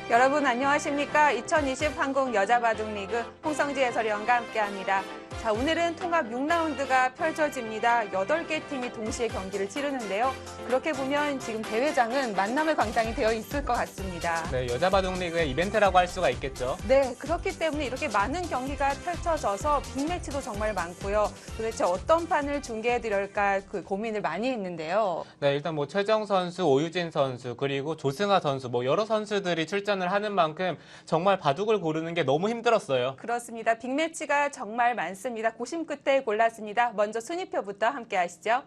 여러분 안녕하십니까? 2020 한국 여자바둑리그 홍성지 해설위원과 함께합니다. 자, 오늘은 통합 6라운드가 펼쳐집니다. 8개 팀이 동시에 경기를 치르는데요. 그렇게 보면 지금 대회장은 만남의 광장이 되어 있을 것 같습니다. 네, 여자바둑리그의 이벤트라고 할 수가 있겠죠. 네, 그렇기 때문에 이렇게 많은 경기가 펼쳐져서 빅매치도 정말 많고요. 도대체 어떤 판을 중계해드릴까 그 고민을 많이 했는데요. 네, 일단 뭐 최정 선수, 오유진 선수, 그리고 조승아 선수, 뭐 여러 선수들이 출전을 하는 만큼 정말 바둑을 고르는 게 너무 힘들었어요. 그렇습니다. 빅매치가 정말 많습니다. 고심 끝에 골랐습니다. 먼저 순위표부터 함께 하시죠.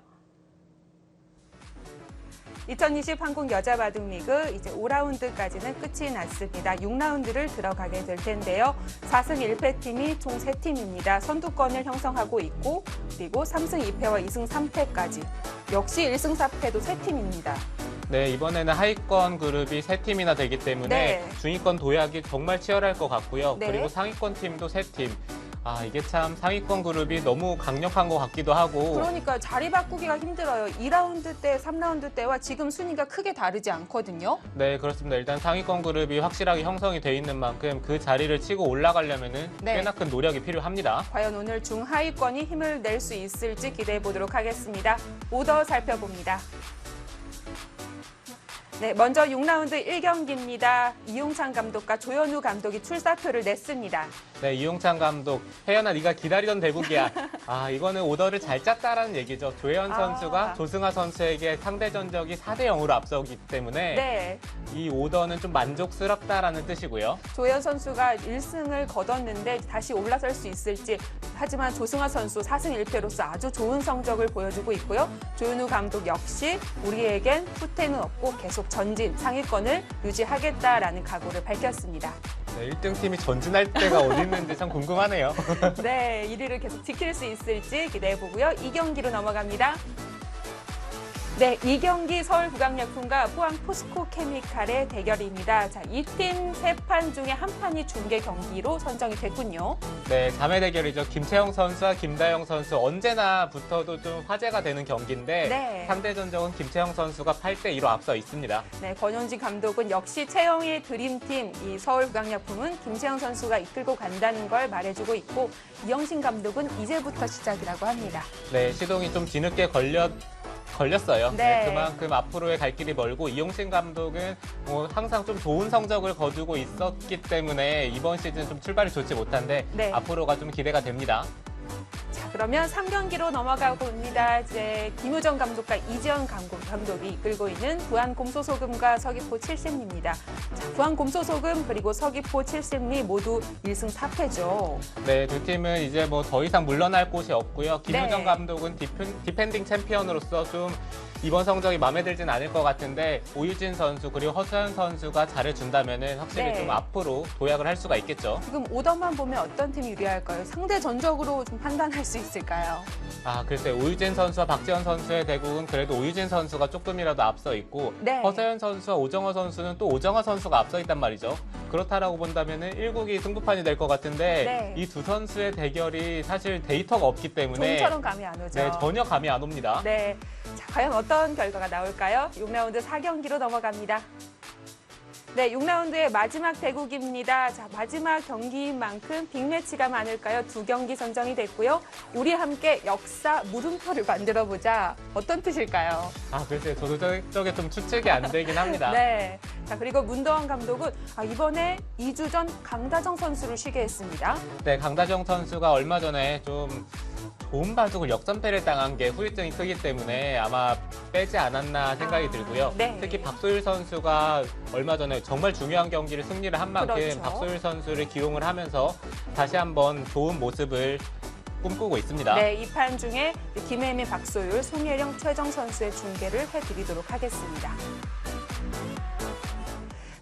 2020 한국 여자바둑리그 이제 5라운드까지는 끝이 났습니다. 6라운드를 들어가게 될 텐데요. 4승 1패 팀이 총 3팀입니다. 선두권을 형성하고 있고 그리고 3승 2패와 2승 3패까지. 역시 1승 4패도 3팀입니다. 네, 이번에는 하위권 그룹이 3팀이나 되기 때문에 네. 중위권 도약이 정말 치열할 것 같고요. 네. 그리고 상위권 팀도 3팀. 아, 이게 참 상위권 그룹이 너무 강력한 것 같기도 하고. 그러니까 자리 바꾸기가 힘들어요. 2라운드 때, 3라운드 때와 지금 순위가 크게 다르지 않거든요. 네, 그렇습니다. 일단 상위권 그룹이 확실하게 형성이 돼 있는 만큼 그 자리를 치고 올라가려면은 네. 꽤나 큰 노력이 필요합니다. 과연 오늘 중하위권이 힘을 낼 수 있을지 기대해 보도록 하겠습니다. 오더 살펴봅니다. 네, 먼저 6라운드 1경기입니다. 이용찬 감독과 조현우 감독이 출사표를 냈습니다. 네, 이용찬 감독, 혜연아 네가 기다리던 대국이야. 아, 이거는 오더를 잘 짰다라는 얘기죠. 조혜연 선수가 조승아 선수에게 상대 전적이 4대 0으로 앞서기 때문에 네, 이 오더는 좀 만족스럽다라는 뜻이고요. 조현 선수가 1승을 거뒀는데 다시 올라설 수 있을지. 하지만 조승아 선수 4승 1패로서 아주 좋은 성적을 보여주고 있고요. 조현우 감독 역시 우리에겐 후퇴는 없고 계속 전진, 상위권을 유지하겠다라는 각오를 밝혔습니다. 네, 1등 팀이 전진할 때가 어디 있는지 참 궁금하네요. 네, 1위를 계속 지킬 수 있을지 기대해보고요. 2경기로 넘어갑니다. 네, 2경기 서울국악약품과 포항 포스코 케미칼의 대결입니다. 자, 이 팀 3판 중에 한 판이 중계 경기로 선정이 됐군요. 네, 자매 대결이죠. 김채영 선수와 김다영 선수 언제나 붙어도 좀 화제가 되는 경기인데 네. 상대 전적은 김채영 선수가 8대 2로 앞서 있습니다. 네, 권용진 감독은 역시 채영의 드림팀, 이 서울국악약품은 김채영 선수가 이끌고 간다는 걸 말해주고 있고 이영신 감독은 이제부터 시작이라고 합니다. 네, 시동이 좀 뒤늦게 걸렸어요. 네. 그만큼 앞으로의 갈 길이 멀고 이용신 감독은 항상 좀 좋은 성적을 거두고 있었기 때문에 이번 시즌 좀 출발이 좋지 못한데 네. 앞으로가 좀 기대가 됩니다. 자, 그러면 3경기로 넘어가 봅니다. 이제 김우정 감독과 이지연 감독이 이끌고 있는 부안 곰소소금과 서귀포 칠십리입니다. 자, 부안 곰소소금 그리고 서귀포 칠십리 모두 1승 4패죠. 네, 두 팀은 이제 뭐 더 이상 물러날 곳이 없고요. 김우정 네. 감독은 디펜딩 챔피언으로서 좀 이번 성적이 마음에 들진 않을 것 같은데 오유진 선수 그리고 허수연 선수가 잘해준다면은 확실히 네. 좀 앞으로 도약을 할 수가 있겠죠. 지금 오더만 보면 어떤 팀이 유리할까요? 상대 전적으로 좀 판단할 수 있을까요? 아, 글쎄 오유진 선수와 박지원 선수의 대국은 그래도 오유진 선수가 조금이라도 앞서 있고 네. 허서연 선수와 오정어 선수는 또 오정어 선수가 앞서 있단 말이죠. 그렇다라고 본다면은 1국이 승부판이 될 것 같은데 네. 이 두 선수의 대결이 사실 데이터가 없기 때문에 좀처럼 감이 안 오죠. 네, 전혀 감이 안 옵니다. 네. 자, 과연 어떤 결과가 나올까요? 6라운드 4경기로 넘어갑니다. 네, 6라운드의 마지막 대국입니다. 자, 마지막 경기인 만큼 빅매치가 많을까요? 2경기 선정이 됐고요. 우리 함께 역사 물음표를 만들어보자. 어떤 뜻일까요? 아, 글쎄 저도 저게 좀 추측이 안 되긴 합니다. 네. 자, 그리고 문도원 감독은 이번에 2주 전 강다정 선수를 쉬게 했습니다. 네, 강다정 선수가 얼마 전에 좀 좋은 바둑을 역전패를 당한 게 후유증이 크기 때문에 아마 빼지 않았나 생각이 들고요. 네. 특히 박소율 선수가 얼마 전에 정말 중요한 경기를 승리를 한 만큼 그렇죠. 박소율 선수를 기용을 하면서 다시 한번 좋은 모습을 꿈꾸고 있습니다. 네, 이 판 중에 김혜민, 박소율, 송혜령, 최정 선수의 중계를 해드리도록 하겠습니다.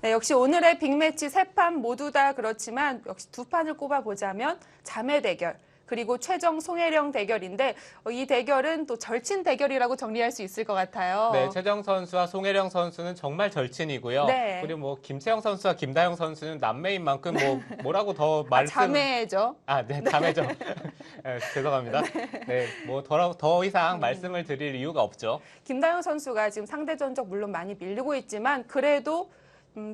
네, 역시 오늘의 빅매치 3판 모두 다 그렇지만 역시 2판을 꼽아보자면 자매 대결. 그리고 최정, 송혜령 대결인데 이 대결은 또 절친 대결이라고 정리할 수 있을 것 같아요. 네, 최정 선수와 송혜령 선수는 정말 절친이고요. 네. 그리고 뭐 김채영 선수와 김다영 선수는 남매인 만큼 뭐라고 더 말씀 자매죠. 아, 네, 자매죠. 네, 죄송합니다. 네, 뭐 더 이상 말씀을 드릴 이유가 없죠. 김다영 선수가 지금 상대 전적 물론 많이 밀리고 있지만 그래도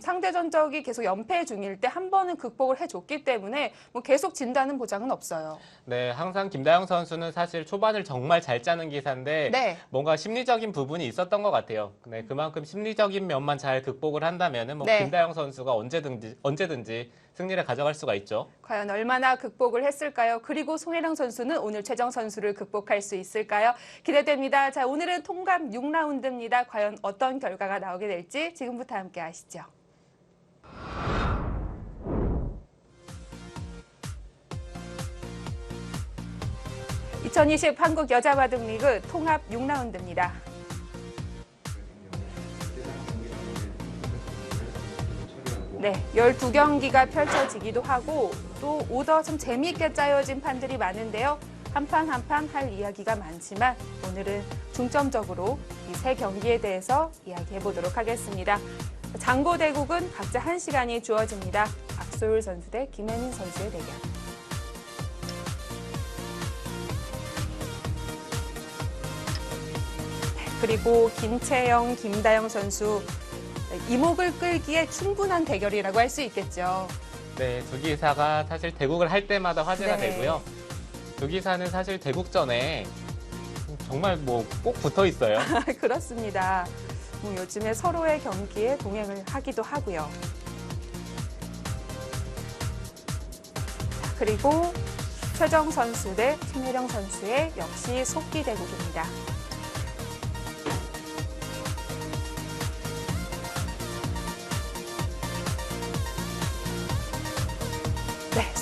상대 전적이 계속 연패 중일 때 한 번은 극복을 해줬기 때문에 뭐 계속 진다는 보장은 없어요. 네, 항상 김다영 선수는 사실 초반을 정말 잘 짜는 기사인데 네. 뭔가 심리적인 부분이 있었던 것 같아요. 네, 그만큼 심리적인 면만 잘 극복을 한다면은 뭐 네. 김다영 선수가 언제든지 승리를 가져갈 수가 있죠. 과연 얼마나 극복을 했을까요? 그리고 송혜령 선수는 오늘 최정 선수를 극복할 수 있을까요? 기대됩니다. 자, 오늘은 통갑 6라운드입니다. 과연 어떤 결과가 나오게 될지 지금부터 함께 하시죠. 2020 한국 여자바둑리그 통합 6라운드입니다. 네, 12경기가 펼쳐지기도 하고 또 오더 참 재미있게 짜여진 판들이 많은데요. 한 판 한 판 할 이야기가 많지만 오늘은 중점적으로 이 세 경기에 대해서 이야기해 보도록 하겠습니다. 장고 대국은 각자 1시간이 주어집니다. 박소율 선수 대 김혜민 선수의 대결. 그리고 김채영, 김다영 선수 이목을 끌기에 충분한 대결이라고 할 수 있겠죠. 네, 두 기사가 사실 대국을 할 때마다 화제가 네. 되고요. 두 기사는 사실 대국전에 정말 뭐 꼭 붙어 있어요. 그렇습니다. 뭐 요즘에 서로의 경기에 동행을 하기도 하고요. 그리고 최정 선수 대 송혜령 선수의 역시 속기 대국입니다. 네,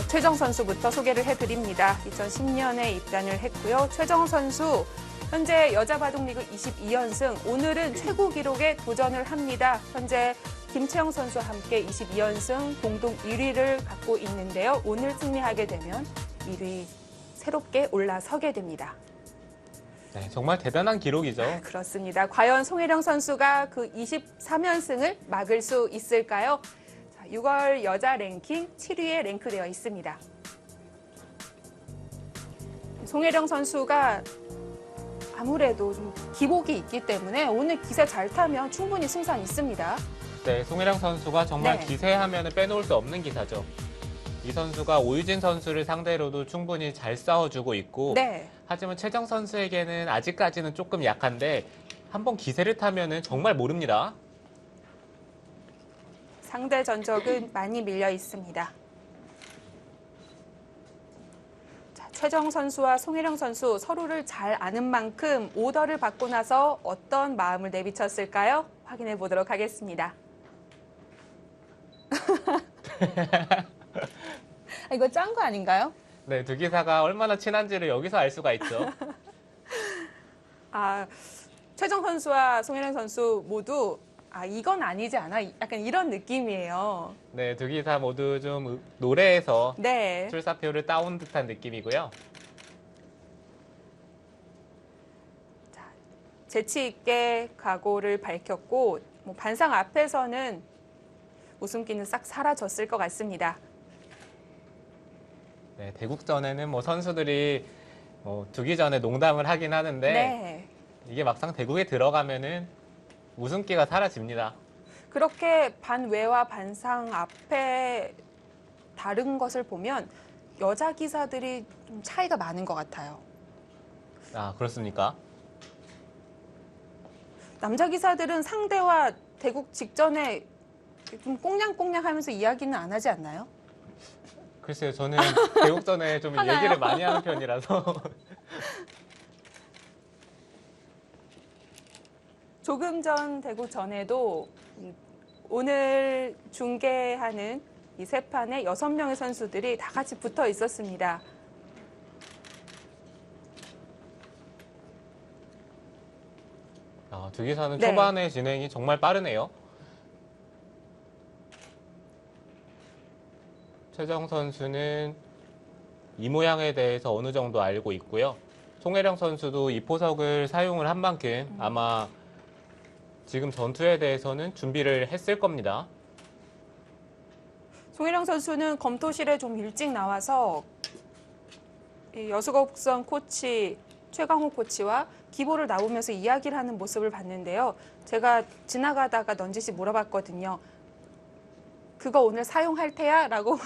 최정 선수부터 소개를 해드립니다. 2010년에 입단을 했고요. 최정 선수 현재 여자바둑리그 22연승, 오늘은 최고 기록에 도전을 합니다. 현재 김채영 선수와 함께 22연승 공동 1위를 갖고 있는데요. 오늘 승리하게 되면 1위 새롭게 올라서게 됩니다. 네, 정말 대단한 기록이죠. 그렇습니다. 과연 송혜령 선수가 그 23연승을 막을 수 있을까요? 6월 여자 랭킹 7위에 랭크되어 있습니다. 송혜령 선수가 아무래도 좀 기복이 있기 때문에 오늘 기세 잘 타면 충분히 승산 있습니다. 네, 송혜령 선수가 정말 네. 기세하면 빼놓을 수 없는 기사죠. 이 선수가 오유진 선수를 상대로도 충분히 잘 싸워주고 있고 네. 하지만 최정 선수에게는 아직까지는 조금 약한데 한번 기세를 타면은 정말 모릅니다. 상대 전적은 많이 밀려 있습니다. 자, 최정 선수와 송혜령 선수 서로를 잘 아는 만큼 오더를 받고 나서 어떤 마음을 내비쳤을까요? 확인해 보도록 하겠습니다. 이거 짠 거 아닌가요? 네, 두 기사가 얼마나 친한지를 여기서 알 수가 있죠. 최정 선수와 송혜령 선수 모두 이건 아니지 않아? 약간 이런 느낌이에요. 네, 두 기사 모두 좀 노래에서 네. 출사표를 따온 듯한 느낌이고요. 재치 있게 각오를 밝혔고 뭐 반상 앞에서는 웃음기는 싹 사라졌을 것 같습니다. 네, 대국전에는 뭐 선수들이 두기 전에 농담을 하긴 하는데 네. 이게 막상 대국에 들어가면은 웃음기가 사라집니다. 그렇게 반외와 반상 앞에 다른 것을 보면 여자 기사들이 좀 차이가 많은 것 같아요. 아, 그렇습니까? 남자 기사들은 상대와 대국 직전에 좀 꽁냥꽁냥 하면서 이야기는 안 하지 않나요? 글쎄요, 저는 대국전에 좀 하나요? 얘기를 많이 하는 편이라서. 조금 전 대국 전에도 오늘 중계하는 이 세 판에 6명의 선수들이 다 같이 붙어 있었습니다. 두 기사는 네. 초반의 진행이 정말 빠르네요. 최정 선수는 이 모양에 대해서 어느 정도 알고 있고요. 송혜령 선수도 이 포석을 사용을 한 만큼 아마 지금 전투에 대해서는 준비를 했을 겁니다. 송혜령 선수는 검토실에 좀 일찍 나와서 이 여수곡선 코치 최강호 코치와 기보를 나오면서 이야기를 하는 모습을 봤는데요. 제가 지나가다가 넌지시 물어봤거든요. 그거 오늘 사용할 테야? 라고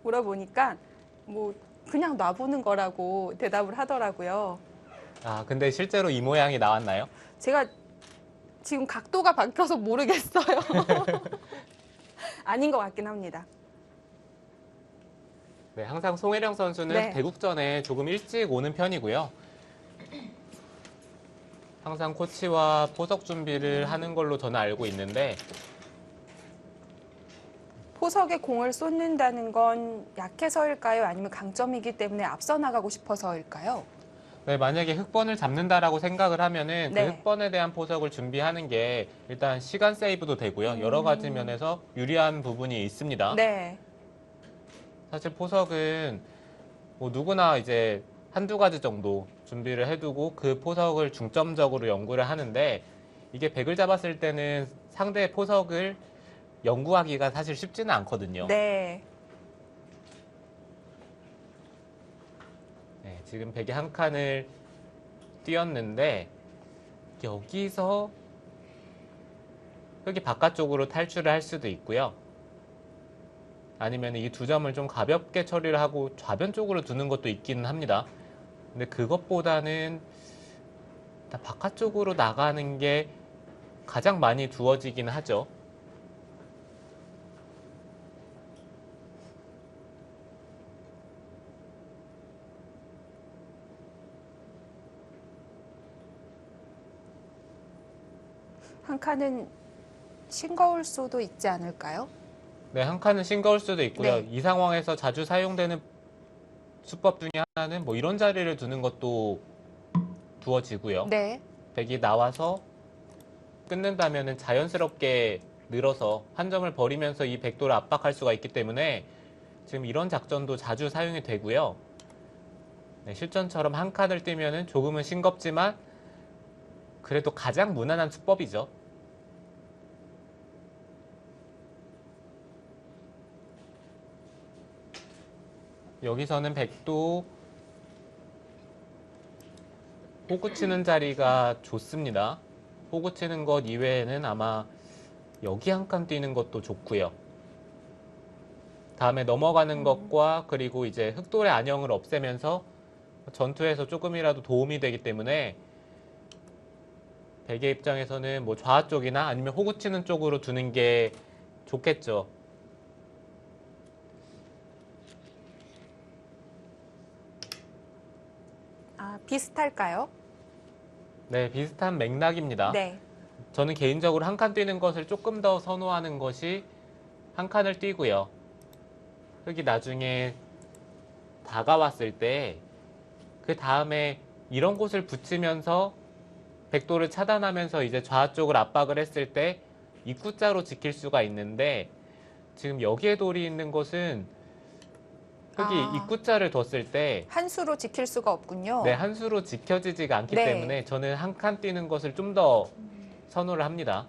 물어보니까 뭐 그냥 놔보는 거라고 대답을 하더라고요. 아, 근데 실제로 이 모양이 나왔나요? 제가 지금 각도가 바뀌어서 모르겠어요. 아닌 것 같긴 합니다. 네, 항상 송혜령 선수는 네. 대국전에 조금 일찍 오는 편이고요. 항상 코치와 포석 준비를 하는 걸로 저는 알고 있는데 포석에 공을 쏟는다는 건 약해서일까요? 아니면 강점이기 때문에 앞서 나가고 싶어서일까요? 네, 만약에 흑번을 잡는다라고 생각을 하면은 네. 그 흑번에 대한 포석을 준비하는 게 일단 시간 세이브도 되고요. 여러 가지 면에서 유리한 부분이 있습니다. 네. 사실 포석은 뭐 누구나 이제 한두 가지 정도 준비를 해두고 그 포석을 중점적으로 연구를 하는데 이게 100을 잡았을 때는 상대의 포석을 연구하기가 사실 쉽지는 않거든요. 네. 네, 지금 100이 한 칸을 띄었는데 여기서 흙이 바깥쪽으로 탈출을 할 수도 있고요. 아니면 이 두 점을 좀 가볍게 처리를 하고 좌변 쪽으로 두는 것도 있기는 합니다. 근데 그것보다는 일단 바깥쪽으로 나가는 게 가장 많이 두어지긴 하죠. 한 칸은 싱거울 수도 있지 않을까요? 네, 한 칸은 싱거울 수도 있고요. 네. 이 상황에서 자주 사용되는 수법 중에 하나는 뭐 이런 자리를 두는 것도 두어지고요. 네. 백이 나와서 끊는다면 자연스럽게 늘어서 한 점을 버리면서 이 백도를 압박할 수가 있기 때문에 지금 이런 작전도 자주 사용이 되고요. 네, 실전처럼 한 칸을 띄면 조금은 싱겁지만 그래도 가장 무난한 수법이죠. 여기서는 백도 호구 치는 자리가 좋습니다. 호구 치는 것 이외에는 아마 여기 한 칸 뛰는 것도 좋고요. 다음에 넘어가는 것과 그리고 이제 흑돌의 안형을 없애면서 전투에서 조금이라도 도움이 되기 때문에 백의 입장에서는 뭐 좌 쪽이나 아니면 호구 치는 쪽으로 두는 게 좋겠죠. 아, 비슷할까요? 네, 비슷한 맥락입니다. 네. 저는 개인적으로 한 칸 뛰는 것을 조금 더 선호하는 것이 한 칸을 뛰고요. 흙이 나중에 다가왔을 때 그 다음에 이런 곳을 붙이면서 백도를 차단하면서 이제 좌쪽을 압박을 했을 때 입구자로 지킬 수가 있는데 지금 여기에 돌이 있는 것은 흙이 입구자를 뒀을 때 한 수로 지킬 수가 없군요. 네, 한 수로 지켜지지가 않기 네. 때문에 저는 한 칸 뛰는 것을 좀 더 선호를 합니다.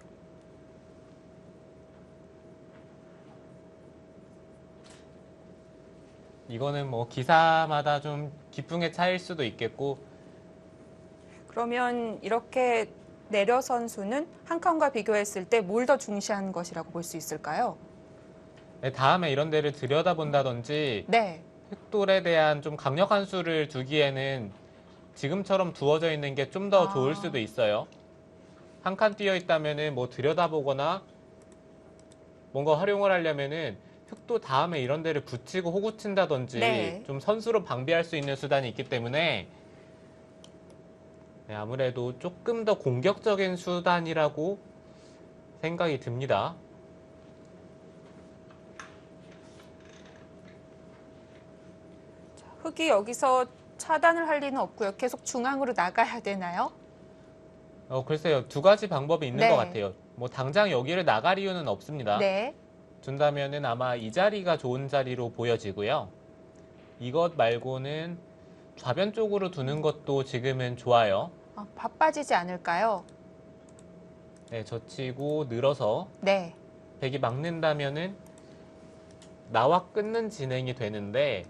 이거는 뭐 기사마다 좀 기풍의 차이일 수도 있겠고 그러면 이렇게 내려 선수는 한 칸과 비교했을 때 뭘 더 중시한 것이라고 볼 수 있을까요? 네, 다음에 이런 데를 들여다본다든지 네. 흑돌에 대한 좀 강력한 수를 두기에는 지금처럼 두어져 있는 게 좀 더 좋을 수도 있어요. 한 칸 띄어 있다면은 뭐 들여다보거나 뭔가 활용을 하려면은 흑도 다음에 이런 데를 붙이고 호구 친다든지 네. 좀 선수로 방비할 수 있는 수단이 있기 때문에 네, 아무래도 조금 더 공격적인 수단이라고 생각이 듭니다. 흙이 여기서 차단을 할 리는 없고요. 계속 중앙으로 나가야 되나요? 글쎄요. 두 가지 방법이 있는 네. 것 같아요. 뭐 당장 여기를 나갈 이유는 없습니다. 네. 둔다면은 아마 이 자리가 좋은 자리로 보여지고요. 이것 말고는 좌변 쪽으로 두는 것도 지금은 좋아요. 바빠지지 않을까요? 네, 젖히고 늘어서 네. 백이 막는다면은 나와 끊는 진행이 되는데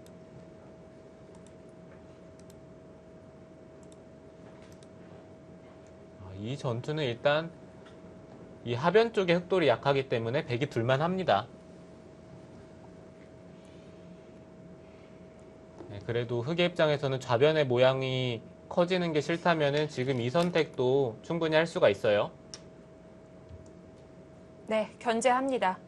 이 전투는 일단 이 하변 쪽에 흑돌이 약하기 때문에 백이 둘만 합니다. 네, 그래도 흑의 입장에서는 좌변의 모양이 커지는 게 싫다면은 지금 이 선택도 충분히 할 수가 있어요. 네, 견제합니다.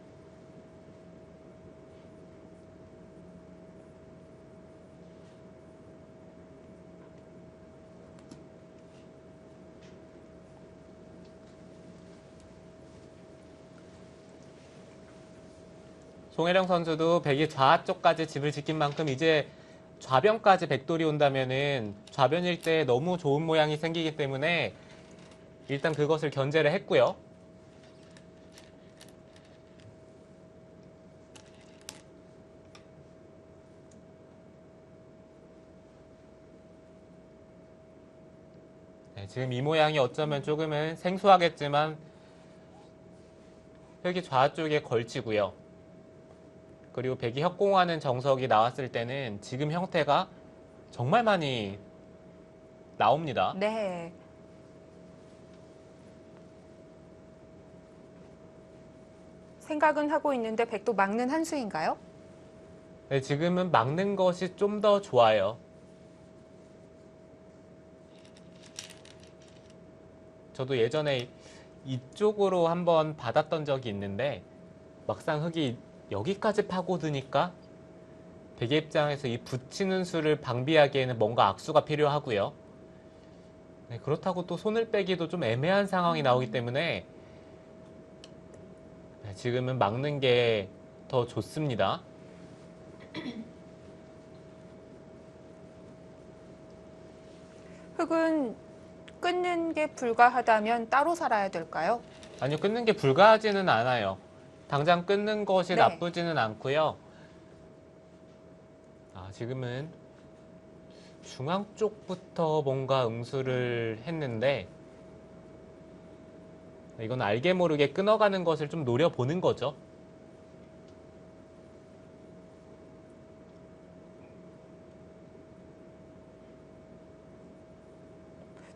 송혜령 선수도 백이 좌 쪽까지 집을 지킨 만큼 이제 좌변까지 백돌이 온다면은 좌변일 때 너무 좋은 모양이 생기기 때문에 일단 그것을 견제를 했고요. 네, 지금 이 모양이 어쩌면 조금은 생소하겠지만 흑이 좌 쪽에 걸치고요. 그리고 백이 협공하는 정석이 나왔을 때는 지금 형태가 정말 많이 나옵니다. 네. 생각은 하고 있는데 백도 막는 한 수인가요? 네, 지금은 막는 것이 좀 더 좋아요. 저도 예전에 이쪽으로 한번 받았던 적이 있는데 막상 흑이 여기까지 파고드니까 백의 입장에서 이 붙이는 수를 방비하기에는 뭔가 악수가 필요하고요. 네, 그렇다고 또 손을 빼기도 좀 애매한 상황이 나오기 때문에 네, 지금은 막는 게 더 좋습니다. 흑은 끊는 게 불가하다면 따로 살아야 될까요? 아니요, 끊는 게 불가하지는 않아요. 당장 끊는 것이 네. 나쁘지는 않고요. 지금은 중앙 쪽부터 뭔가 응수를 했는데 이건 알게 모르게 끊어가는 것을 좀 노려보는 거죠.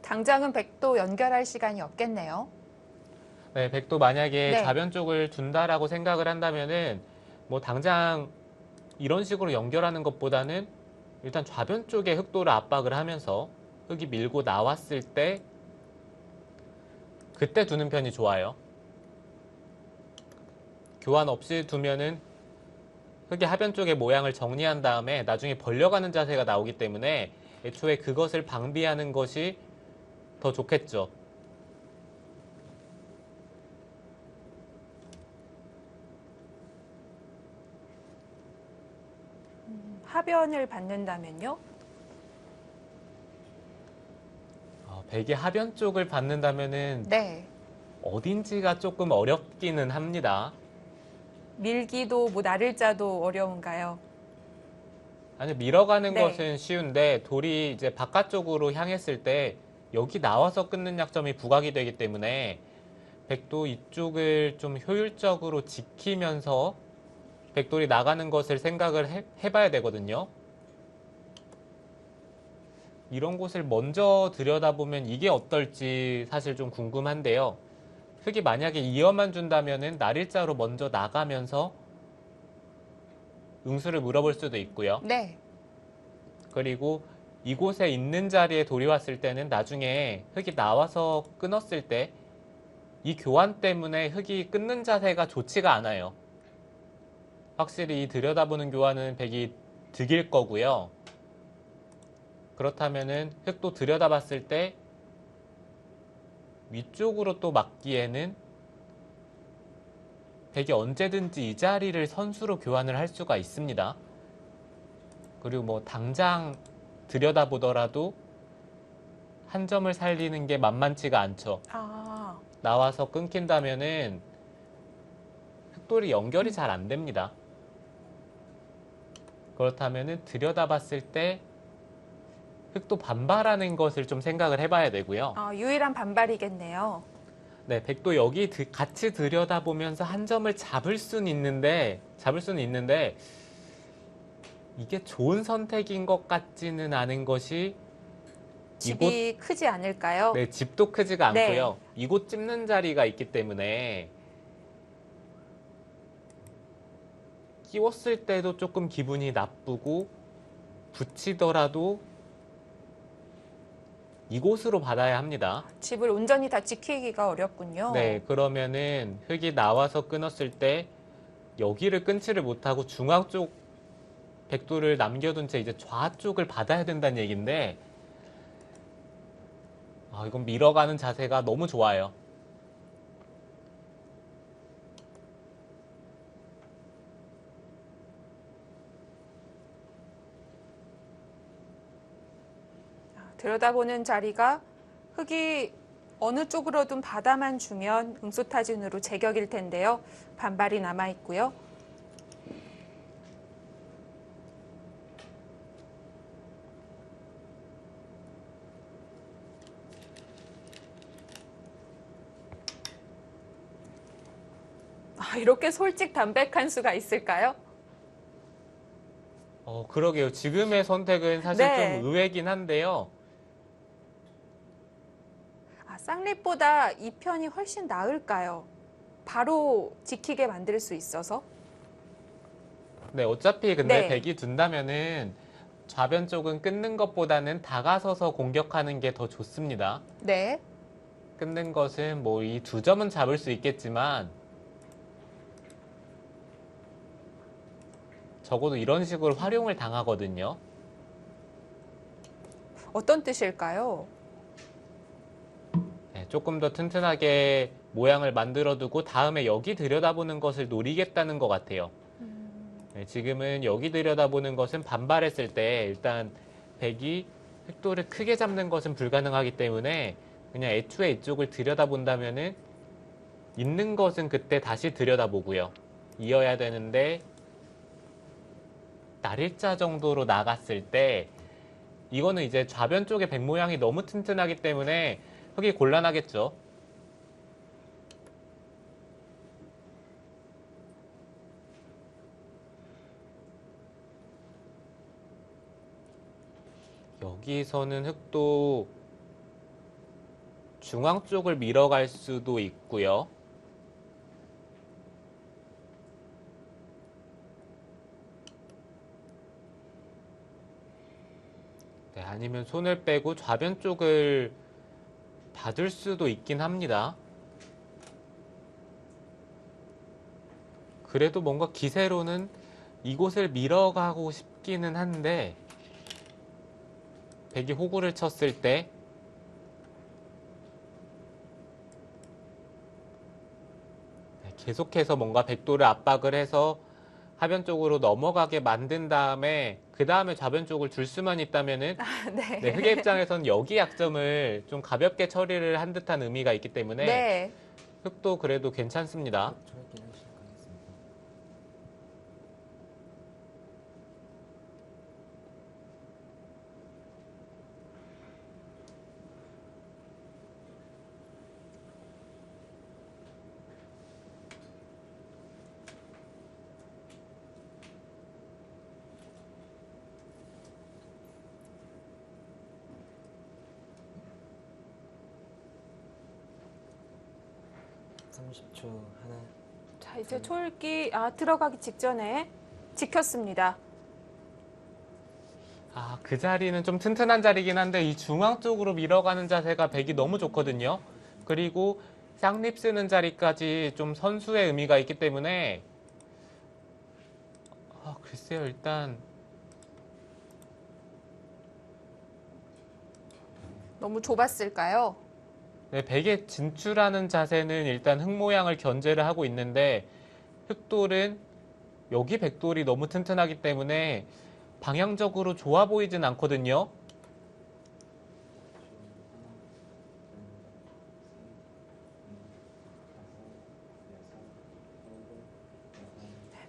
당장은 백도 연결할 시간이 없겠네요. 네, 백도 만약에 네. 좌변 쪽을 둔다라고 생각을 한다면은 뭐 당장 이런 식으로 연결하는 것보다는 일단 좌변 쪽에 흑도를 압박을 하면서 흑이 밀고 나왔을 때 그때 두는 편이 좋아요. 교환 없이 두면은 흑이 하변 쪽의 모양을 정리한 다음에 나중에 벌려가는 자세가 나오기 때문에 애초에 그것을 방비하는 것이 더 좋겠죠. 하변을 받는다면요? 백이 하변 쪽을 받는다면은 네. 어딘지가 조금 어렵기는 합니다. 밀기도 뭐 나를자도 어려운가요? 아니, 밀어가는 네. 것은 쉬운데 돌이 이제 바깥쪽으로 향했을 때 여기 나와서 끊는 약점이 부각이 되기 때문에 백도 이쪽을 좀 효율적으로 지키면서 백돌이 나가는 것을 생각을 해봐야 되거든요. 이런 곳을 먼저 들여다보면 이게 어떨지 사실 좀 궁금한데요. 흑이 만약에 이어만 준다면은 날일자로 먼저 나가면서 응수를 물어볼 수도 있고요. 네. 그리고 이곳에 있는 자리에 돌이 왔을 때는 나중에 흑이 나와서 끊었을 때 이 교환 때문에 흑이 끊는 자세가 좋지가 않아요. 확실히 이 들여다보는 교환은 백이 득일 거고요. 그렇다면은 흑도 들여다봤을 때 위쪽으로 또 막기에는 백이 언제든지 이 자리를 선수로 교환을 할 수가 있습니다. 그리고 뭐 당장 들여다보더라도 한 점을 살리는 게 만만치가 않죠. 나와서 끊긴다면은 흑돌이 연결이 잘 안 됩니다. 그렇다면은 들여다봤을 때 흑도 반발하는 것을 좀 생각을 해봐야 되고요. 유일한 반발이겠네요. 네, 백도 여기 같이 들여다보면서 한 점을 잡을 수는 있는데 이게 좋은 선택인 것 같지는 않은 것이 집이 크지 않을까요? 네, 집도 크지가 네. 않고요. 이곳 찝는 자리가 있기 때문에 끼웠을 때도 조금 기분이 나쁘고 붙이더라도 이곳으로 받아야 합니다. 집을 온전히 다 지키기가 어렵군요. 네, 그러면은 흙이 나와서 끊었을 때 여기를 끊지를 못하고 중앙 쪽 백도를 남겨둔 채 이제 좌쪽을 받아야 된다는 얘기인데, 이건 밀어가는 자세가 너무 좋아요. 들여다보는 자리가 흙이 어느 쪽으로든 받아만 주면 응수타진으로 제격일 텐데요. 반발이 남아 있고요. 이렇게 솔직 담백한 수가 있을까요? 그러게요. 지금의 선택은 사실 네. 좀 의외긴 한데요. 쌍립보다 이 편이 훨씬 나을까요? 바로 지키게 만들 수 있어서. 네, 어차피 근데 네. 백이 둔다면은 좌변 쪽은 끊는 것보다는 다가서서 공격하는 게 더 좋습니다. 네. 끊는 것은 뭐 이 두 점은 잡을 수 있겠지만 적어도 이런 식으로 활용을 당하거든요. 어떤 뜻일까요? 네, 조금 더 튼튼하게 모양을 만들어두고 다음에 여기 들여다보는 것을 노리겠다는 것 같아요. 네, 지금은 여기 들여다보는 것은 반발했을 때 일단 백이 획도를 크게 잡는 것은 불가능하기 때문에 그냥 애초에 이쪽을 들여다본다면은 있는 것은 그때 다시 들여다보고요. 이어야 되는데 날일자 정도로 나갔을 때 이거는 이제 좌변 쪽의 백 모양이 너무 튼튼하기 때문에 흙이 곤란하겠죠. 여기서는 흙도 중앙 쪽을 밀어갈 수도 있고요. 네, 아니면 손을 빼고 좌변 쪽을 받을 수도 있긴 합니다. 그래도 뭔가 기세로는 이곳을 밀어가고 싶기는 한데 백이 호구를 쳤을 때 계속해서 뭔가 백도를 압박을 해서 하변 쪽으로 넘어가게 만든 다음에 그 다음에 좌변 쪽을 줄 수만 있다면은 네. 네, 흑의 입장에서는 여기 약점을 좀 가볍게 처리를 한 듯한 의미가 있기 때문에 네. 흑도 그래도 괜찮습니다. 저희끼리 시작하겠습니다. (30초) 하나. 자, 이제 초읽기 들어가기 직전에 지켰습니다. 그 자리는 좀 튼튼한 자리긴 한데 이 중앙 쪽으로 밀어가는 자세가 백이 너무 좋거든요. 그리고 쌍립 쓰는 자리까지 좀 선수의 의미가 있기 때문에 글쎄요, 일단 너무 좁았을까요? 네, 백에 진출하는 자세는 일단 흙 모양을 견제를 하고 있는데 흙돌은 여기 백돌이 너무 튼튼하기 때문에 방향적으로 좋아 보이진 않거든요.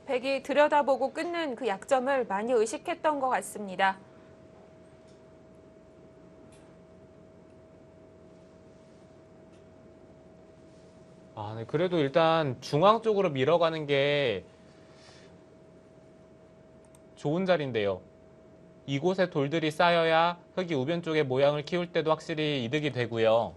백이 들여다보고 끊는 그 약점을 많이 의식했던 것 같습니다. 네, 그래도 일단 중앙 쪽으로 밀어가는 게 좋은 자리인데요. 이곳에 돌들이 쌓여야 흙이 우변 쪽에 모양을 키울 때도 확실히 이득이 되고요.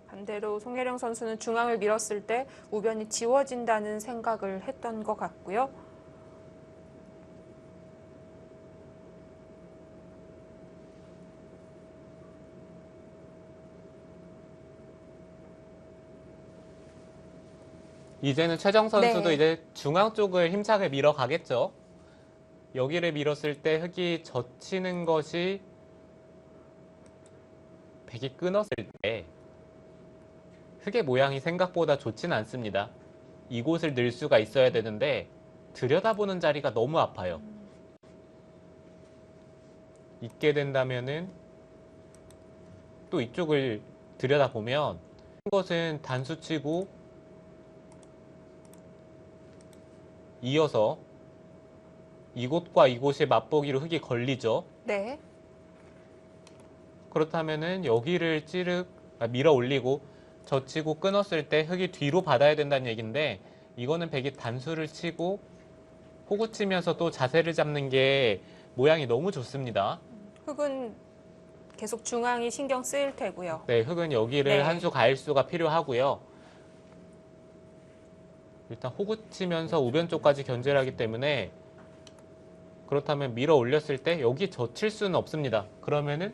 반대로 송혜령 선수는 중앙을 밀었을 때 우변이 지워진다는 생각을 했던 것 같고요. 이제는 최정 선수도 네. 이제 중앙 쪽을 힘차게 밀어 가겠죠. 여기를 밀었을 때 흙이 젖히는 것이 백이 끊었을 때 흙의 모양이 생각보다 좋진 않습니다. 이곳을 늘 수가 있어야 되는데 들여다보는 자리가 너무 아파요. 있게 된다면은 또 이쪽을 들여다보면 이것은 단수치고 이어서 이곳과 이곳의 맛보기로 흙이 걸리죠. 네. 그렇다면은 여기를 밀어 올리고 젖히고 끊었을 때 흙이 뒤로 받아야 된다는 얘기인데 이거는 백이 단수를 치고 호구 치면서 또 자세를 잡는 게 모양이 너무 좋습니다. 흙은 계속 중앙이 신경 쓰일 테고요. 네, 흙은 여기를 네. 한 수 가일수가 필요하고요. 일단 호구 치면서 우변 쪽까지 견제를 하기 때문에 그렇다면 밀어 올렸을 때 여기 젖힐 수는 없습니다. 그러면은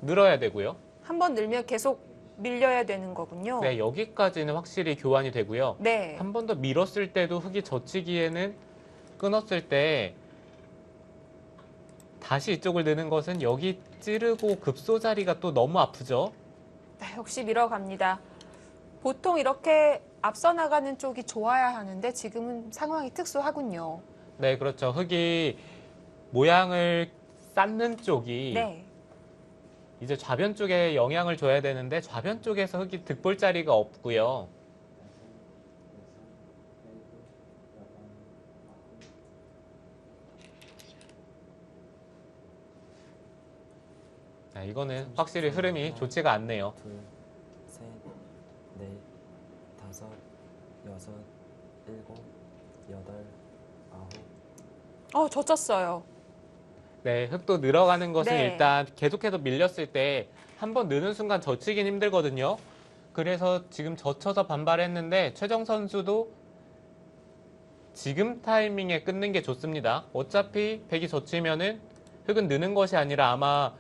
늘어야 되고요. 한 번 늘면 계속 밀려야 되는 거군요. 네, 여기까지는 확실히 교환이 되고요. 네. 한 번 더 밀었을 때도 흙이 젖히기에는 끊었을 때 다시 이쪽을 넣는 것은 여기 찌르고 급소 자리가 또 너무 아프죠. 네, 역시 밀어갑니다. 보통 이렇게 앞서 나가는 쪽이 좋아야 하는데 지금은 상황이 특수하군요. 네, 그렇죠. 흙이 모양을 쌓는 쪽이 네. 이제 좌변 쪽에 영향을 줘야 되는데 좌변 쪽에서 흙이 득볼 자리가 없고요. 네, 이거는 확실히 흐름이 좋지가 않네요. 둘, 셋, 넷, 다섯, 여섯, 일곱, 여덟, 아홉. 젖혔어요. 네, 흙도 늘어가는 것은 네. 일단 계속해서 밀렸을 때 한 번 느는 순간 젖히긴 힘들거든요. 그래서 지금 젖혀서 반발했는데 최정 선수도 지금 타이밍에 끊는 게 좋습니다. 어차피 백이 젖히면은 흙은 느는 것이 아니라 아마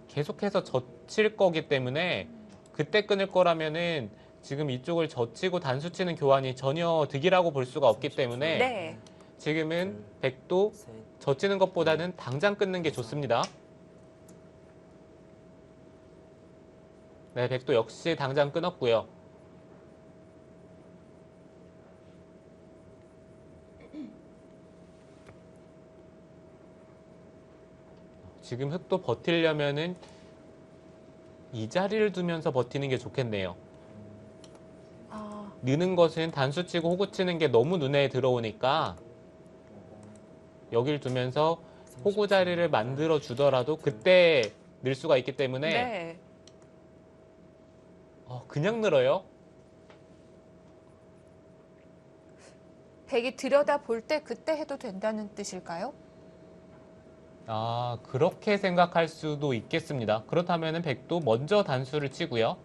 계속해서 젖힐 거기 때문에 그때 끊을 거라면은 지금 이쪽을 젖히고 단수치는 교환이 전혀 득이라고 볼 수가 없기 때문에 네. 지금은 백도 셋, 젖히는 것보다는 당장 끊는 게 좋습니다. 네, 백도 역시 당장 끊었고요. 지금 흙도 버티려면은 이 자리를 두면서 버티는 게 좋겠네요. 아, 느는 것은 단수 치고 호구 치는 게 너무 눈에 들어오니까 여길 두면서 호구 자리를 만들어 주더라도 그때 늘 수가 있기 때문에 네. 그냥 늘어요. 백이 들여다 볼 때 그때 해도 된다는 뜻일까요? 아, 그렇게 생각할 수도 있겠습니다. 그렇다면 백도 먼저 단수를 치고요.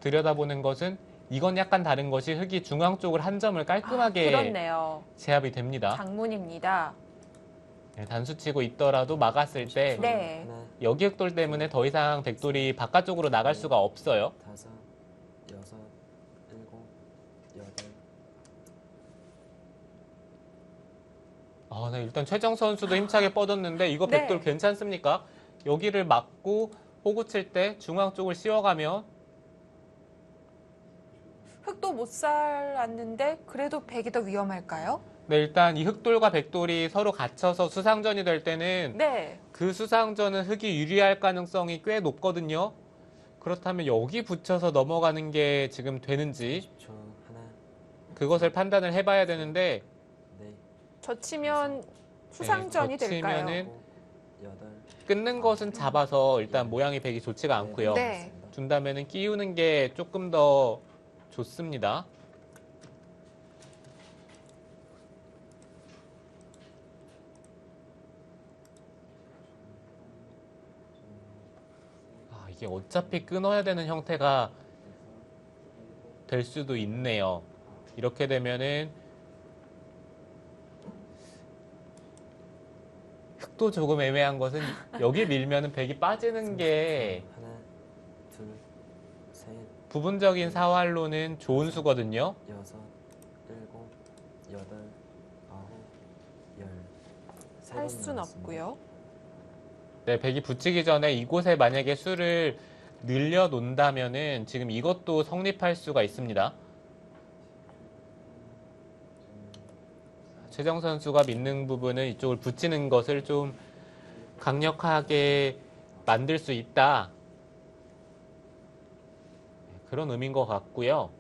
들여다보는 것은 이건 약간 다른 것이 흙이 중앙 쪽을 한 점을 깔끔하게 그렇네요. 제압이 됩니다. 장문입니다. 네, 단수 치고 있더라도 막았을 때 네. 하나, 여기 흙돌 때문에 더 이상 백돌이 바깥쪽으로 나갈 수가 없어요. 다섯, 여섯, 일곱, 여덟. 네, 일단 최정 선수도 힘차게 뻗었는데 이거 네. 백돌 괜찮습니까? 여기를 막고 호구 칠 때 중앙 쪽을 씌워가면 흙도 못 살았는데 그래도 백이 더 위험할까요? 네, 일단 이 흙돌과 백돌이 서로 갇혀서 수상전이 될 때는 네. 그 수상전은 흙이 유리할 가능성이 꽤 높거든요. 그렇다면 여기 붙여서 넘어가는 게 지금 되는지 10초. 하나, 그것을 판단을 해봐야 되는데 넷, 젖히면 수상전이 될까요? 젖히면은 일곱, 여덟. 끊는 것은 잡아서 일단 모양이 백이 좋지가 않고요. 네. 준다면은 끼우는 게 조금 더 좋습니다. 이게 어차피 끊어야 되는 형태가 될 수도 있네요. 이렇게 되면은 흙도 조금 애매한 것은 여기 밀면은 백이 빠지는 게 하나, 둘, 셋, 부분적인 사활로는 좋은 수거든요. 여섯, 일곱, 여덟, 아홉, 열. 세 할 번 순 남았습니다. 없고요. 네, 백이 붙이기 전에 이곳에 만약에 수를 늘려 놓는다면은 지금 이것도 성립할 수가 있습니다. 최정 선수가 믿는 부분은 이쪽을 붙이는 것을 좀 강력하게 만들 수 있다. 그런 의미인 것 같고요.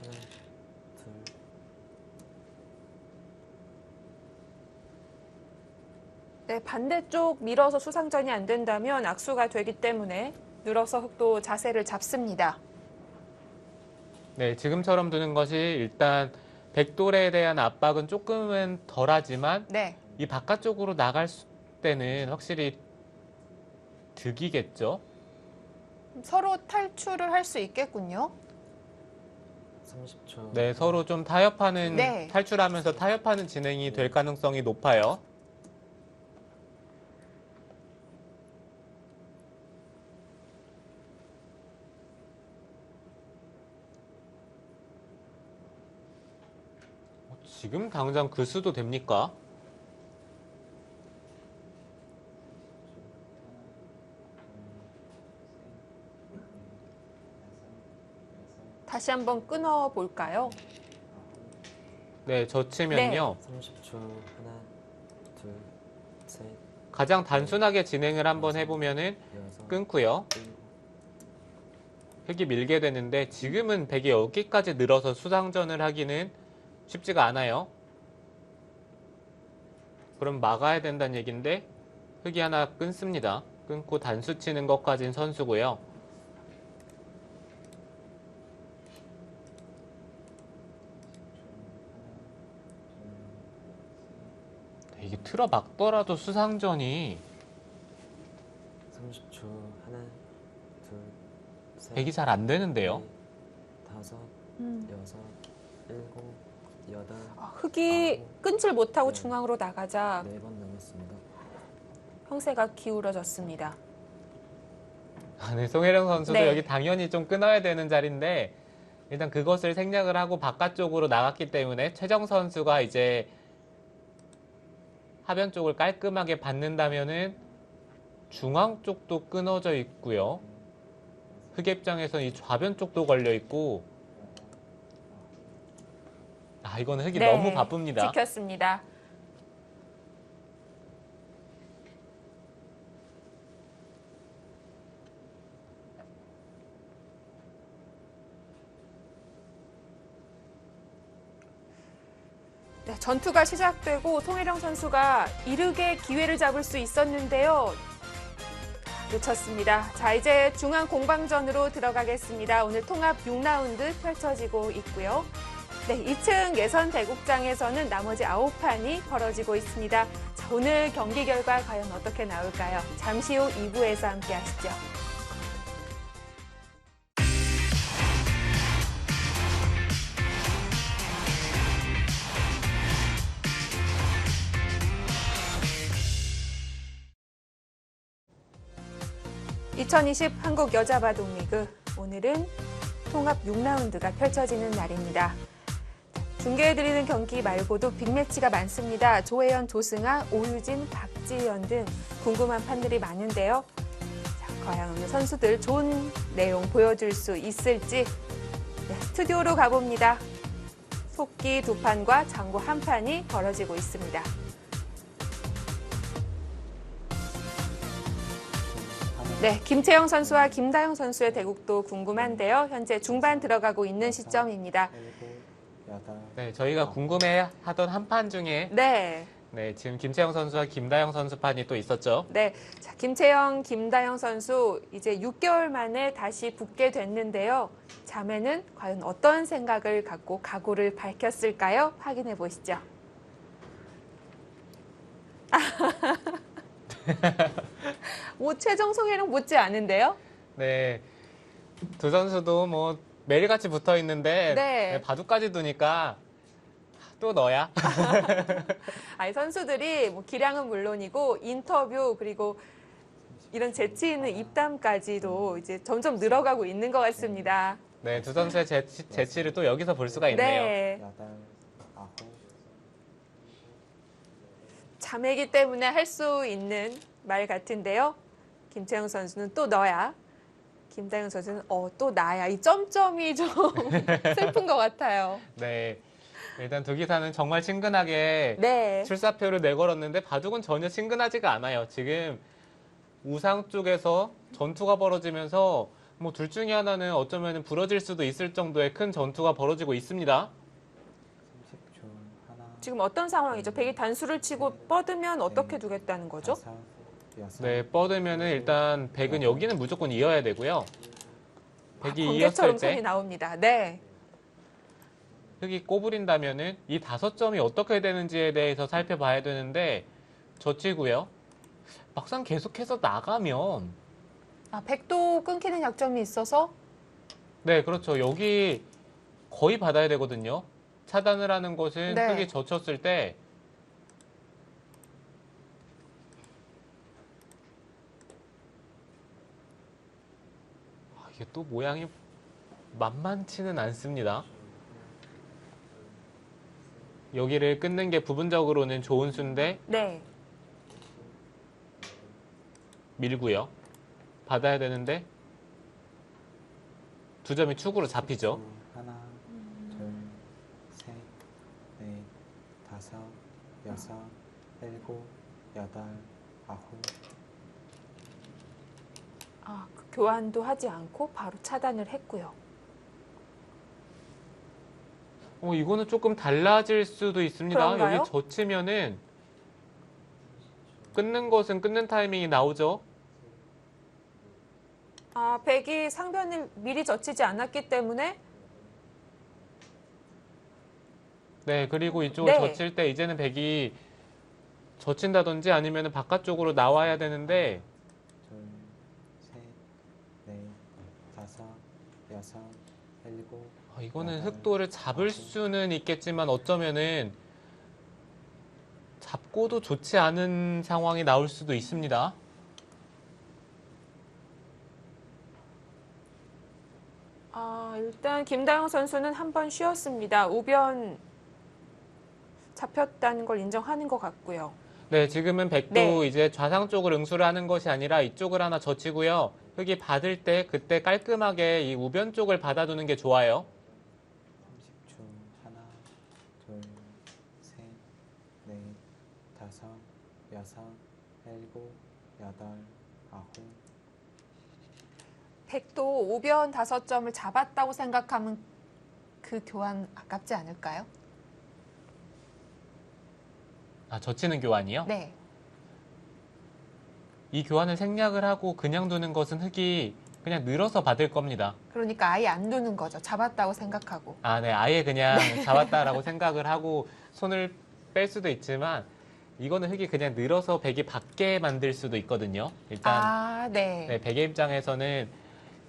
하나, 둘, 네, 반대쪽 밀어서 수상전이 안 된다면 악수가 되기 때문에 늘어서 흙도 자세를 잡습니다. 네, 지금처럼 두는 것이 일단 백돌에 대한 압박은 조금은 덜하지만 네. 이 바깥쪽으로 나갈 때는 확실히 득이겠죠. 서로 탈출을 할 수 있겠군요. 30초. 네, 서로 좀 타협하는, 네. 탈출하면서 타협하는 진행이 될 가능성이 높아요. 지금 당장 그 수도 됩니까? 다시 한번 끊어 볼까요? 네, 젖히면요. 30초. 하나, 둘, 셋, 가장 단순하게 진행을 한번 해보면은 여섯, 끊고요. 일곱. 흙이 밀게 되는데 지금은 백이 여기까지 늘어서 수상전을 하기는 쉽지가 않아요. 그럼 막아야 된다는 얘기인데 흙이 하나 끊습니다. 끊고 단수 치는 것까진 선수고요. 이게 틀어 막더라도 수상전이 30초. 하나, 둘, 셋, 백이 잘 안 되는데요. 넷, 다섯, 음. 여섯, 일곱, 여덟, 흙이 끊질 못하고 네. 중앙으로 나가자 네 번 남았습니다. 형세가 기울어졌습니다. 네, 송혜령 선수도 네. 여기 당연히 좀 끊어야 되는 자리인데 일단 그것을 생략을 하고 바깥쪽으로 나갔기 때문에 최정 선수가 이제 하변 쪽을 깔끔하게 받는다면은 중앙 쪽도 끊어져 있고요. 흑 입장에서는 이 좌변 쪽도 걸려 있고 아 이거는 흑이 네, 너무 바쁩니다. 지켰습니다. 네, 전투가 시작되고 송혜령 선수가 이르게 기회를 잡을 수 있었는데요. 놓쳤습니다. 자, 이제 중앙 공방전으로 들어가겠습니다. 오늘 통합 6라운드 펼쳐지고 있고요. 네, 2층 예선 대국장에서는 나머지 9판이 벌어지고 있습니다. 자, 오늘 경기 결과 과연 어떻게 나올까요? 잠시 후 2부에서 함께 하시죠. (2020) 한국 여자바둑리그 오늘은 통합 6라운드가 펼쳐지는 날입니다. 중계해드리는 경기 말고도 빅매치가 많습니다. 조혜연, 조승아, 오유진, 박지연 등 궁금한 판들이 많은데요. 자, 과연 오늘 선수들 좋은 내용 보여줄 수 있을지 네, 스튜디오로 가봅니다. 속기 2판과 장구 1판이 벌어지고 있습니다. 네, 김채영 선수와 김다영 선수의 대국도 궁금한데요. 현재 중반 들어가고 있는 시점입니다. 일곱, 여덟, 네, 저희가 궁금해하던 한 판 중에 네. 네, 지금 김채영 선수와 김다영 선수 판이 또 있었죠. 네, 자, 김채영, 김다영 선수 이제 6개월 만에 다시 붙게 됐는데요. 자매는 과연 어떤 생각을 갖고 각오를 밝혔을까요? 확인해 보시죠. 뭐 최정 송혜랑 못지 않은데요? 네, 두 선수도 뭐 매일같이 붙어 있는데 네. 바둑까지 두니까 또 너야. 아니, 선수들이 뭐 기량은 물론이고 인터뷰 그리고 이런 재치 있는 입담까지도 이제 점점 늘어가고 있는 것 같습니다. 네, 두 선수의 재치를 또 여기서 볼 수가 있네요. 네. 여덟, 아홉, 자매기 때문에 할 수 있는 말 같은데요. 김채영 선수는 또 너야. 김다영 선수는 또 나야. 이 점점이 좀 슬픈 것 같아요. 네, 일단 두 기사는 정말 친근하게 네. 출사표를 내걸었는데 바둑은 전혀 친근하지가 않아요. 지금 우상 쪽에서 전투가 벌어지면서 뭐 둘 중에 하나는 어쩌면 부러질 수도 있을 정도의 큰 전투가 벌어지고 있습니다. 30초, 하나, 지금 어떤 상황이죠? 백이 단수를 치고 뻗으면 어떻게 두겠다는 거죠? 다섯, 여섯, 네, 뻗으면은 일단 백은 여기는 무조건 이어야 되고요. 백이 번개처럼 이었을 손이 때 나옵니다. 네. 흙이 꼬부린다면은 이 5점이 어떻게 되는지에 대해서 살펴봐야 되는데 젖히고요. 막상 계속해서 나가면 백도 끊기는 약점이 있어서 네, 그렇죠. 여기 거의 받아야 되거든요. 차단을 하는 것은 네. 흙이 젖혔을 때 이게 또 모양이 만만치는 않습니다. 여기를 끊는 게 부분적으로는 좋은 수인데 네. 밀고요. 받아야 되는데 2점이 축으로 잡히죠. 하나, 둘, 셋, 넷, 다섯, 여섯, 일곱, 여덟, 아홉, 그 교환도 하지 않고 바로 차단을 했고요. 이거는 조금 달라질 수도 있습니다. 그런가요? 여기 젖히면은 끊는 것은 끊는 타이밍이 나오죠. 백이 상변을 미리 젖히지 않았기 때문에 네, 그리고 이쪽을 네. 젖힐 때 이제는 백이 젖힌다든지 아니면 바깥쪽으로 나와야 되는데 둘, 셋, 넷, 다섯, 여섯, 일곱, 이거는 흑도를 잡을 수는 있겠지만 어쩌면은 잡고도 좋지 않은 상황이 나올 수도 있습니다. 일단 김다영 선수는 한 번 쉬었습니다. 우변 잡혔다는 걸 인정하는 것 같고요. 네, 지금은 백도 네. 이제 좌상 쪽을 응수를 하는 것이 아니라 이쪽을 하나 젖히고요. 흙이 받을 때 그때 깔끔하게 이 우변 쪽을 받아두는 게 좋아요. 30초, 하나, 둘, 셋, 넷, 다섯, 여섯, 일곱, 여덟, 아홉, 백도 우변 5점을 잡았다고 생각하면 그 교환 아깝지 않을까요? 젖히는 교환이요? 네. 이 교환을 생략을 하고 그냥 두는 것은 흙이 그냥 늘어서 받을 겁니다. 그러니까 아예 안 두는 거죠. 잡았다고 생각하고. 네, 아예 그냥 잡았다라고 생각을 하고 손을 뺄 수도 있지만 이거는 흙이 그냥 늘어서 백이 받게 만들 수도 있거든요. 일단 네. 네, 백의 입장에서는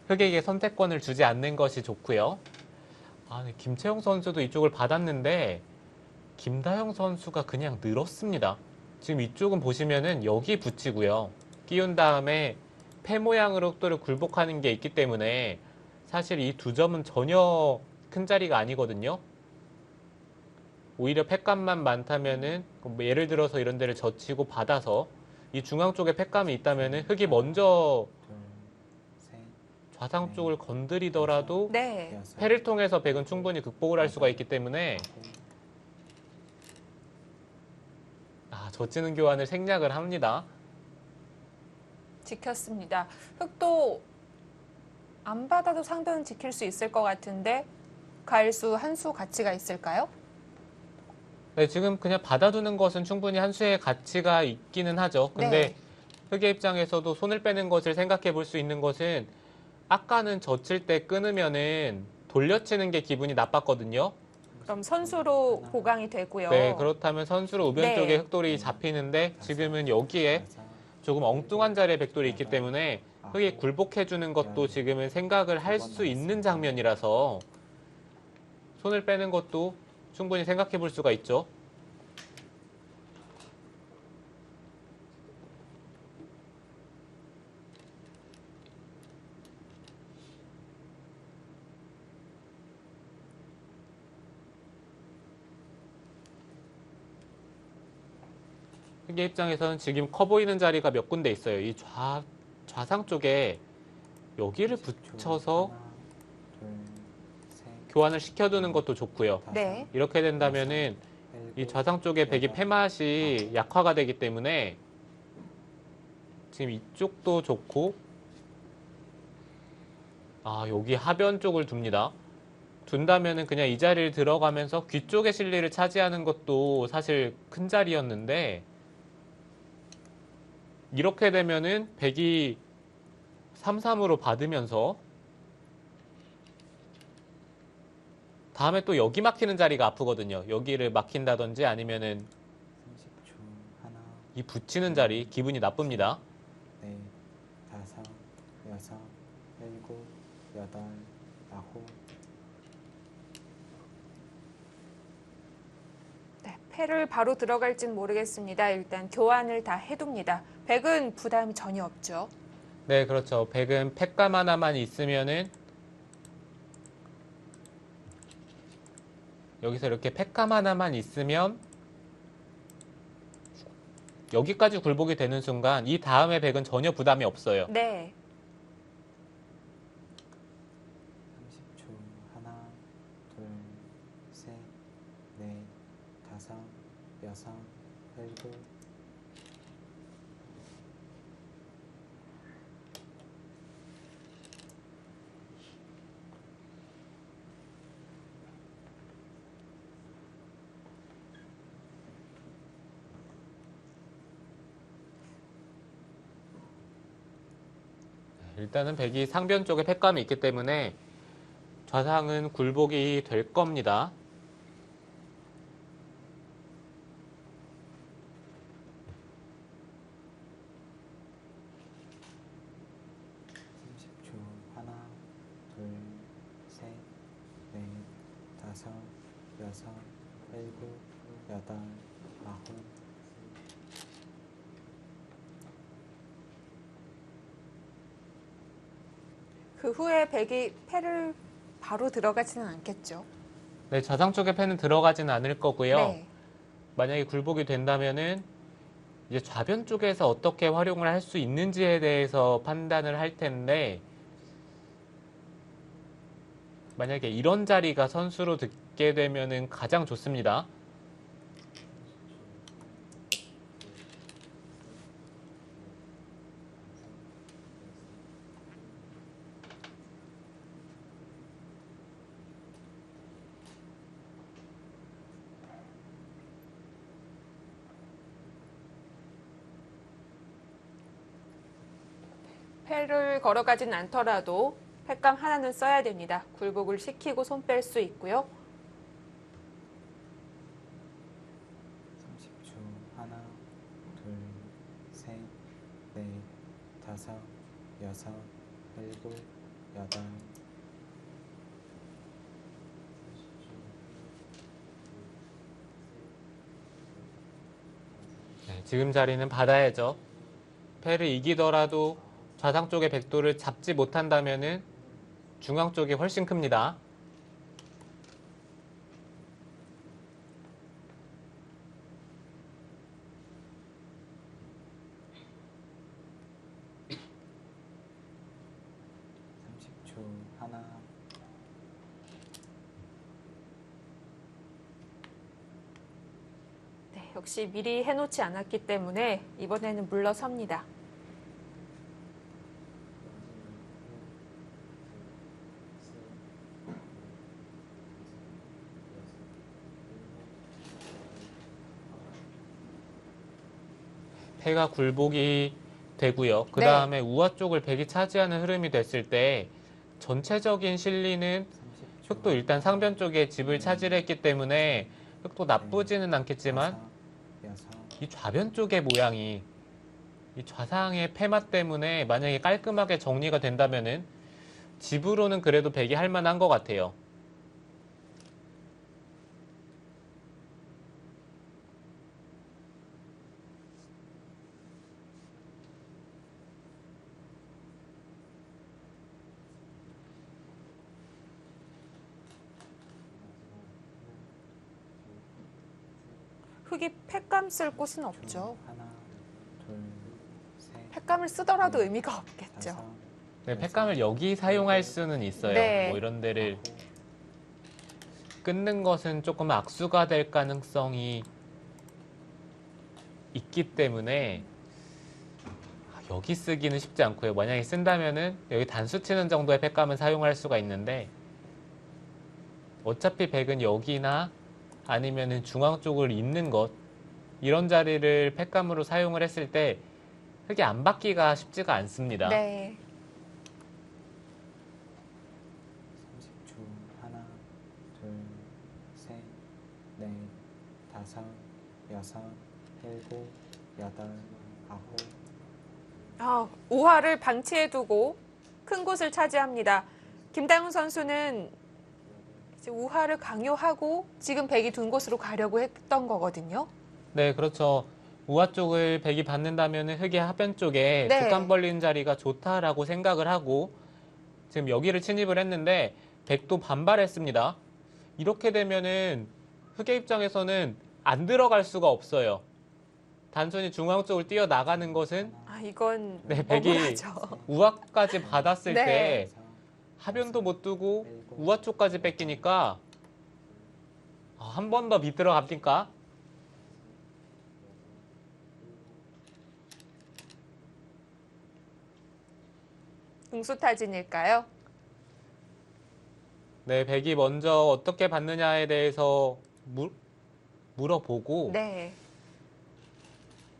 흙에게 선택권을 주지 않는 것이 좋고요. 네, 김채영 선수도 이쪽을 받았는데 김다영 선수가 그냥 늘었습니다. 지금 이쪽은 보시면은 여기 붙이고요. 끼운 다음에 패 모양으로 흑도를 굴복하는 게 있기 때문에 사실 이 2점은 전혀 큰 자리가 아니거든요. 오히려 팩감만 많다면은 뭐 예를 들어서 이런 데를 젖히고 받아서 이 중앙 쪽에 팩감이 있다면은 흙이 먼저 둘, 셋, 좌상 쪽을 건드리더라도 네. 여섯, 패를 통해서 백은 충분히 극복을 할 수가 있기 때문에 아홉, 젖히는 교환을 생략을 합니다. 지켰습니다. 흑도 안 받아도 상대는 지킬 수 있을 것 같은데 가일수 한 수 가치가 있을까요? 네, 지금 그냥 받아두는 것은 충분히 한 수의 가치가 있기는 하죠. 근데 네. 흑의 입장에서도 손을 빼는 것을 생각해 볼 수 있는 것은 아까는 젖힐 때 끊으면은 돌려치는 게 기분이 나빴거든요. 그럼 선수로 보강이 되고요. 네, 그렇다면 선수로 우변 네. 쪽에 흑돌이 잡히는데 지금은 여기에 조금 엉뚱한 자리에 백돌이 있기 때문에 흑이 굴복해주는 것도 지금은 생각을 할 수 있는 장면이라서 손을 빼는 것도 충분히 생각해 볼 수가 있죠. 흑의 입장에서는 지금 커 보이는 자리가 몇 군데 있어요. 이 좌상 쪽에 여기를 붙여서 교환을 시켜두는 것도 좋고요. 네. 이렇게 된다면은 이 좌상 쪽에 백이 패맛이 약화가 되기 때문에 지금 이쪽도 좋고, 여기 하변 쪽을 둡니다. 둔다면은 그냥 이 자리를 들어가면서 귀 쪽의 실리를 차지하는 것도 사실 큰 자리였는데, 이렇게 되면은 백이 3-3으로 받으면서 다음에 또 여기 막히는 자리가 아프거든요. 여기를 막힌다든지 아니면은 30초. 하나, 이 붙이는 자리 기분이 나쁩니다. 넷, 다섯, 여섯, 일곱, 여덟, 아홉. 네, 패를 바로 들어갈진 모르겠습니다. 일단 교환을 다 해둡니다. 백은 부담이 전혀 없죠. 네, 그렇죠. 백은 팩감 하나만 있으면은 여기서 이렇게 팩감 하나만 있으면 여기까지 굴복이 되는 순간 이 다음에 백은 전혀 부담이 없어요. 네. 30초. 하나, 둘, 셋, 넷, 다섯, 여섯, 일곱. 일단은 백이 상변 쪽에 팩감이 있기 때문에 좌상은 굴복이 될 겁니다. 하나, 둘, 셋, 넷, 다섯, 여섯, 일곱, 여덟, 아홉. 그 후에 백이 패를 바로 들어가지는 않겠죠. 네, 좌상 쪽에 패는 들어가지는 않을 거고요. 네. 만약에 굴복이 된다면은 이제 좌변 쪽에서 어떻게 활용을 할 수 있는지에 대해서 판단을 할 텐데, 만약에 이런 자리가 선수로 듣게 되면은 가장 좋습니다. 패를 걸어가진 않더라도 팩감 하나는 써야 됩니다. 굴복을 시키고 손 뺄 수 있고요. 30초. 하나, 둘, 셋, 넷, 다섯, 여섯, 일곱, 여덟. 네, 지금 자리는 받아야죠. 패를 이기더라도 좌상 쪽의 백도를 잡지 못한다면은 중앙 쪽이 훨씬 큽니다. 하나, 네, 역시 미리 해놓지 않았기 때문에 이번에는 물러섭니다. 패가 굴복이 되고요. 그 다음에 우아 쪽을 백이 차지하는 흐름이 됐을 때 전체적인 실리는 흑도 일단 상변 쪽에 집을 차지했기 때문에 흑도 나쁘지는 않겠지만 여섯, 이 좌변 쪽의 모양이 이 좌상의 패맛 때문에 만약에 깔끔하게 정리가 된다면은 집으로는 그래도 백이 할 만한 것 같아요. 흑이 팩감 쓸 곳은 없죠. 하나, 둘, 셋, 팩감을 쓰더라도 의미가 없겠죠. 다섯, 네, 팩감을 여기 사용할 수는 있어요. 네. 뭐 이런 데를 아홉, 끊는 것은 조금 악수가 될 가능성이 있기 때문에 여기 쓰기는 쉽지 않고요. 만약에 쓴다면은 여기 단수 치는 정도의 팩감은 사용할 수가 있는데 어차피 백은 여기나 아니면은 중앙 쪽을 잇는 것 이런 자리를 팩감으로 사용을 했을 때 흑이 안 받기가 쉽지가 않습니다. 네. 30초. 하나, 둘, 셋, 넷, 다섯, 여섯, 일곱, 여덟, 아홉. 우화를 방치해두고 큰 곳을 차지합니다. 김다영 선수는 이제 우화를 강요하고 지금 백이 둔 곳으로 가려고 했던 거거든요. 네, 그렇죠. 우하 쪽을 백이 받는다면 흑이 하변 쪽에 네. 두 칸 벌리는 자리가 좋다라고 생각을 하고 지금 여기를 침입을 했는데 백도 반발했습니다. 이렇게 되면은 흑의 입장에서는 안 들어갈 수가 없어요. 단순히 중앙 쪽을 뛰어나가는 것은 이건 네, 백이 억울하죠. 우하까지 받았을 네. 때 여섯, 하변도 못 두고 우하 쪽까지 뺏기니까 한 번 더 밑 들어갑니까? 응수타진일까요? 네, 백이 먼저 어떻게 받느냐에 대해서 물어보고 네.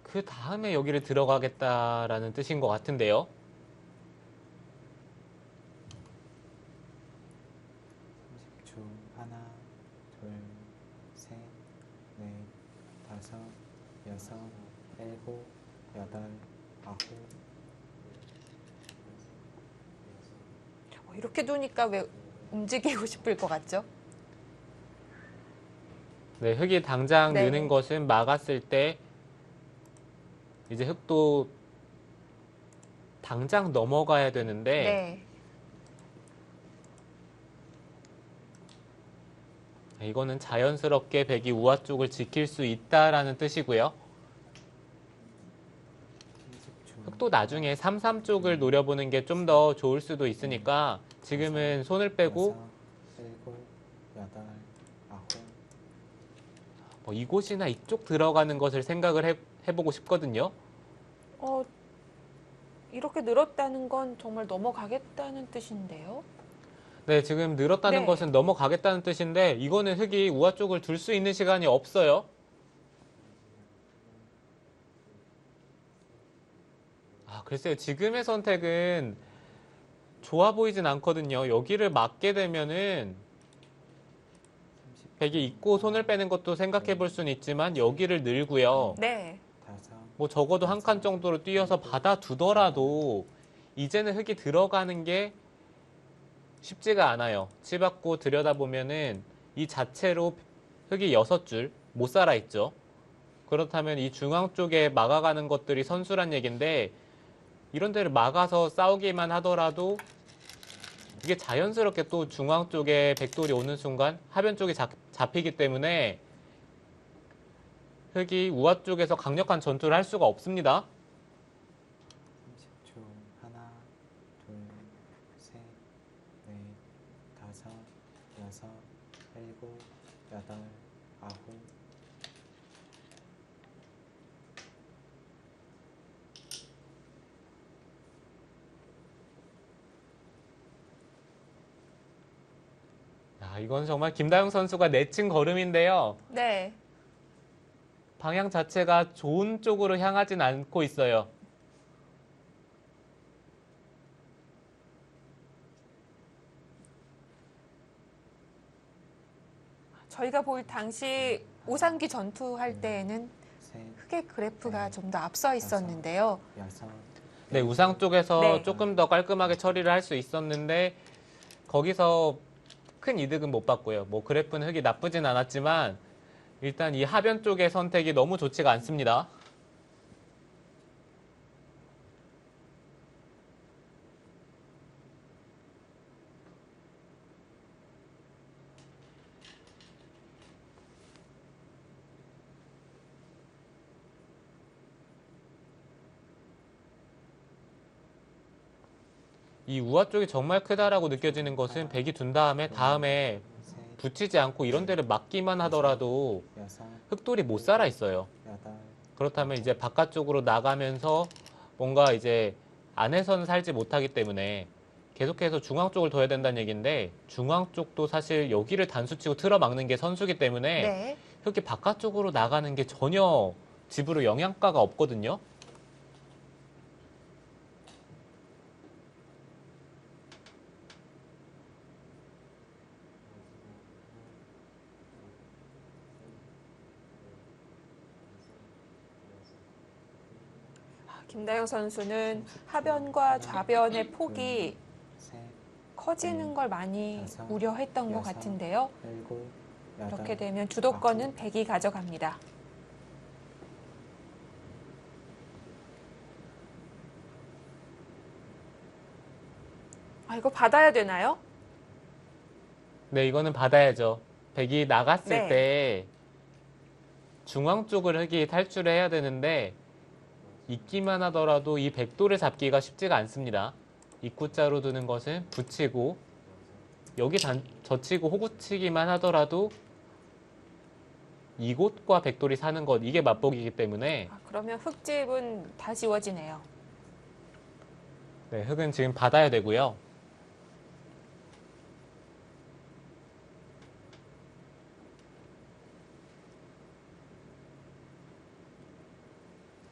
그 다음에 여기를 들어가겠다라는 뜻인 것 같은데요. 30초. 하나, 둘, 셋, 넷, 다섯, 여섯, 일곱, 여덟, 아홉. 이렇게 두니까 왜 움직이고 싶을 것 같죠? 네, 흑이 당장 네. 느는 것은 막았을 때 이제 흑도 당장 넘어가야 되는데 네. 이거는 자연스럽게 백이 우하 쪽을 지킬 수 있다라는 뜻이고요. 30초. 흑도 나중에 3-3 쪽을 노려보는 게 좀 더 좋을 수도 있으니까 지금은 손을 빼고 여섯, 일곱, 여덟, 아홉. 이곳이나 이쪽 들어가는 것을 생각을 해보고 싶거든요. 이렇게 늘었다는 건 정말 넘어가겠다는 뜻인데요. 네, 지금 늘었다는 네. 것은 넘어가겠다는 뜻인데 이거는 흑이 우하 쪽을 둘 수 있는 시간이 없어요. 글쎄요. 지금의 선택은 좋아 보이진 않거든요. 여기를 막게 되면은 백이 있고 손을 빼는 것도 생각해 볼 수는 있지만 여기를 늘고요. 네. 다섯, 뭐 적어도 한 칸 정도로 뛰어서 받아두더라도 이제는 흑이 들어가는 게 쉽지가 않아요. 치받고 들여다보면은 이 자체로 흑이 6줄 못 살아있죠. 그렇다면 이 중앙 쪽에 막아가는 것들이 선수란 얘기인데 이런 데를 막아서 싸우기만 하더라도 이게 자연스럽게 또 중앙 쪽에 백돌이 오는 순간 하변 쪽이 잡히기 때문에 흑이 우하 쪽에서 강력한 전투를 할 수가 없습니다. 30초. 하나, 둘, 셋, 넷, 다섯, 여섯, 일곱, 여덟, 아홉. 이건 정말 김다영 선수가 내친 걸음인데요. 네. 방향 자체가 좋은 쪽으로 향하진 않고 있어요. 저희가 볼 당시 오상기 전투할 때에는 셋, 흑의 그래프가 좀 더 앞서 있었는데요. 여섯, 네, 우상 쪽에서 네. 조금 더 깔끔하게 처리를 할 수 있었는데 거기서 큰 이득은 못 봤고요. 뭐 그래프는 흑이 나쁘진 않았지만 일단 이 하변 쪽의 선택이 너무 좋지가 않습니다. 이 우화 쪽이 정말 크다라고 느껴지는 것은 백이 둔 다음에 셋, 붙이지 않고 이런 데를 막기만 하더라도 여섯, 흑돌이 못 살아 있어요. 여덟, 그렇다면 이제 바깥쪽으로 나가면서 뭔가 이제 안에서는 살지 못하기 때문에 계속해서 중앙 쪽을 둬야 된다는 얘기인데 중앙 쪽도 사실 여기를 단수치고 틀어막는 게 선수기 때문에 네. 흑이 바깥쪽으로 나가는 게 전혀 집으로 영향가가 없거든요. 김다영 선수는 하변과 좌변의 폭이 셋, 커지는 걸 많이 우려했던 것 같은데요. 일곱, 이렇게 여덟, 되면 주도권은 백이 가져갑니다. 아, 이거 받아야 되나요? 네, 이거는 받아야죠. 백이 나갔을 네. 때 중앙 쪽을 흑이 탈출을 해야 되는데 있기만 하더라도 이 백도를 잡기가 쉽지가 않습니다. 입구자로 두는 것은 붙이고 여기 젖히고 호구치기만 하더라도 이곳과 백돌이 사는 것 이게 맛보기이기 때문에 아, 그러면 흑집은 다 지워지네요. 네, 흑은 지금 받아야 되고요.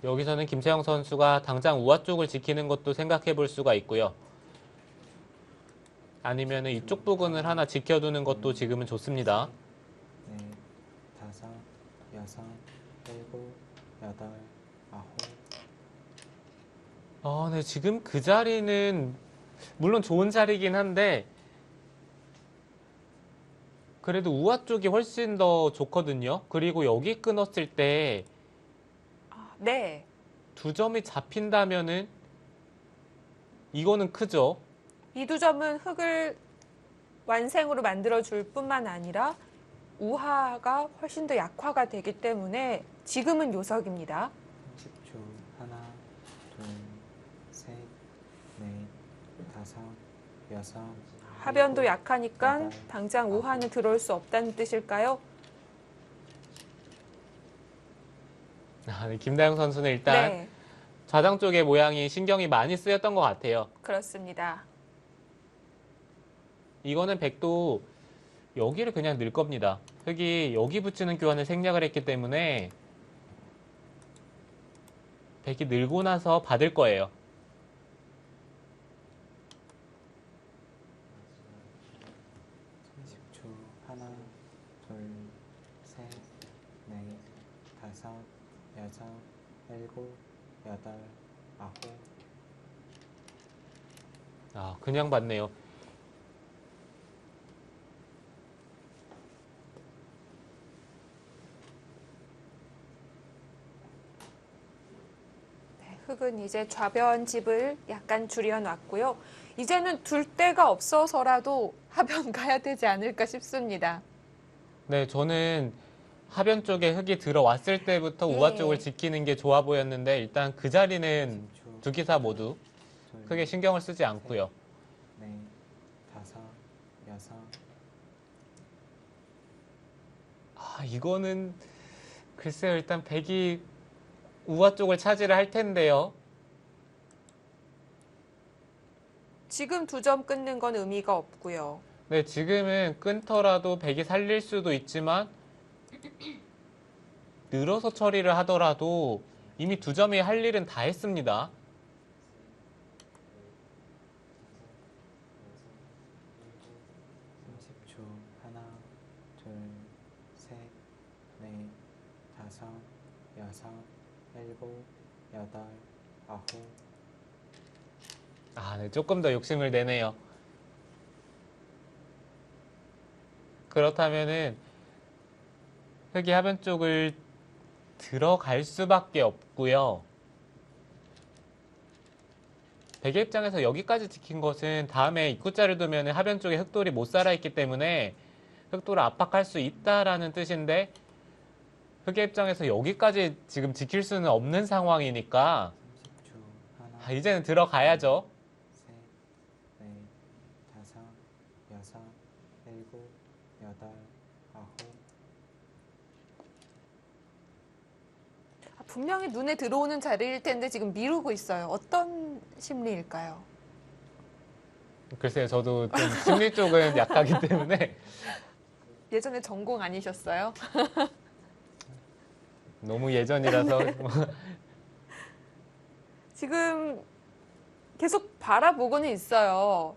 여기서는 김채영 선수가 당장 우아 쪽을 지키는 것도 생각해 볼 수가 있고요. 아니면 이쪽 부분을 하나 지켜두는 것도 지금은 좋습니다. 넷, 다섯, 여섯, 일곱, 여덟, 아홉, 네, 지금 그 자리는 물론 좋은 자리긴 한데 그래도 우아 쪽이 훨씬 더 좋거든요. 그리고 여기 끊었을 때 아, 네. 2점이 잡힌다면은 이거는 크죠. 이 두 점은 흑을 완생으로 만들어줄 뿐만 아니라 우하가 훨씬 더 약화가 되기 때문에 지금은 요석입니다. 30초. 하나, 둘, 셋, 넷, 다섯, 여섯, 하변도 일곱, 약하니까 여덟, 당장 우하는 들어올 수 없다는 뜻일까요? 네, 김다영 선수는 일단 네, 좌장 쪽의 모양이 신경이 많이 쓰였던 것 같아요. 그렇습니다. 이거는 백도 여기를 그냥 넣을 겁니다. 흑이 여기 붙이는 교환을 생략을 했기 때문에 백이 늘고 나서 받을 거예요. 초. 하나, 둘, 셋, 넷, 다섯, 여섯, 일곱, 여덟, 아홉, 그냥 받네요. 네, 흑은 이제 좌변 집을 약간 줄여놨고요. 이제는 둘 데가 없어서라도 하변 가야 되지 않을까 싶습니다. 네, 저는 하변 쪽에 흑이 들어왔을 때부터 예. 우아 쪽을 지키는 게 좋아 보였는데 일단 그 자리는 30초. 두 기사 모두 둘, 크게 신경을 쓰지 않고요. 넷, 다섯, 여섯, 이거는 글쎄요. 일단 백이 우아 쪽을 차지를 할 텐데요. 지금 두 점 끊는 건 의미가 없고요. 네, 지금은 끊더라도 백이 살릴 수도 있지만 늘어서 처리를 하더라도 이미 2점이 할 일은 다 했습니다. 30초. 하나, 둘, 셋, 넷, 다섯, 여섯, 일곱, 여덟, 아홉. 아, 네, 조금 더 욕심을 내네요. 그렇다면은 흙이 하변 쪽을 들어갈 수밖에 없고요. 백의 입장에서 여기까지 지킨 것은 다음에 입구자를 두면 하변 쪽에 흑돌이 못 살아있기 때문에 흑돌을 압박할 수 있다라는 뜻인데 흑의 입장에서 여기까지 지금 지킬 수는 없는 상황이니까 30초. 하나, 이제는 들어가야죠. 셋, 넷, 다섯, 여섯, 일곱, 여덟, 아홉. 분명히 눈에 들어오는 자리일 텐데 지금 미루고 있어요. 어떤 심리일까요? 글쎄요, 저도 좀 심리 쪽은 약하기 때문에 예전에 전공 아니셨어요? 너무 예전이라서 지금 계속 바라보고는 있어요.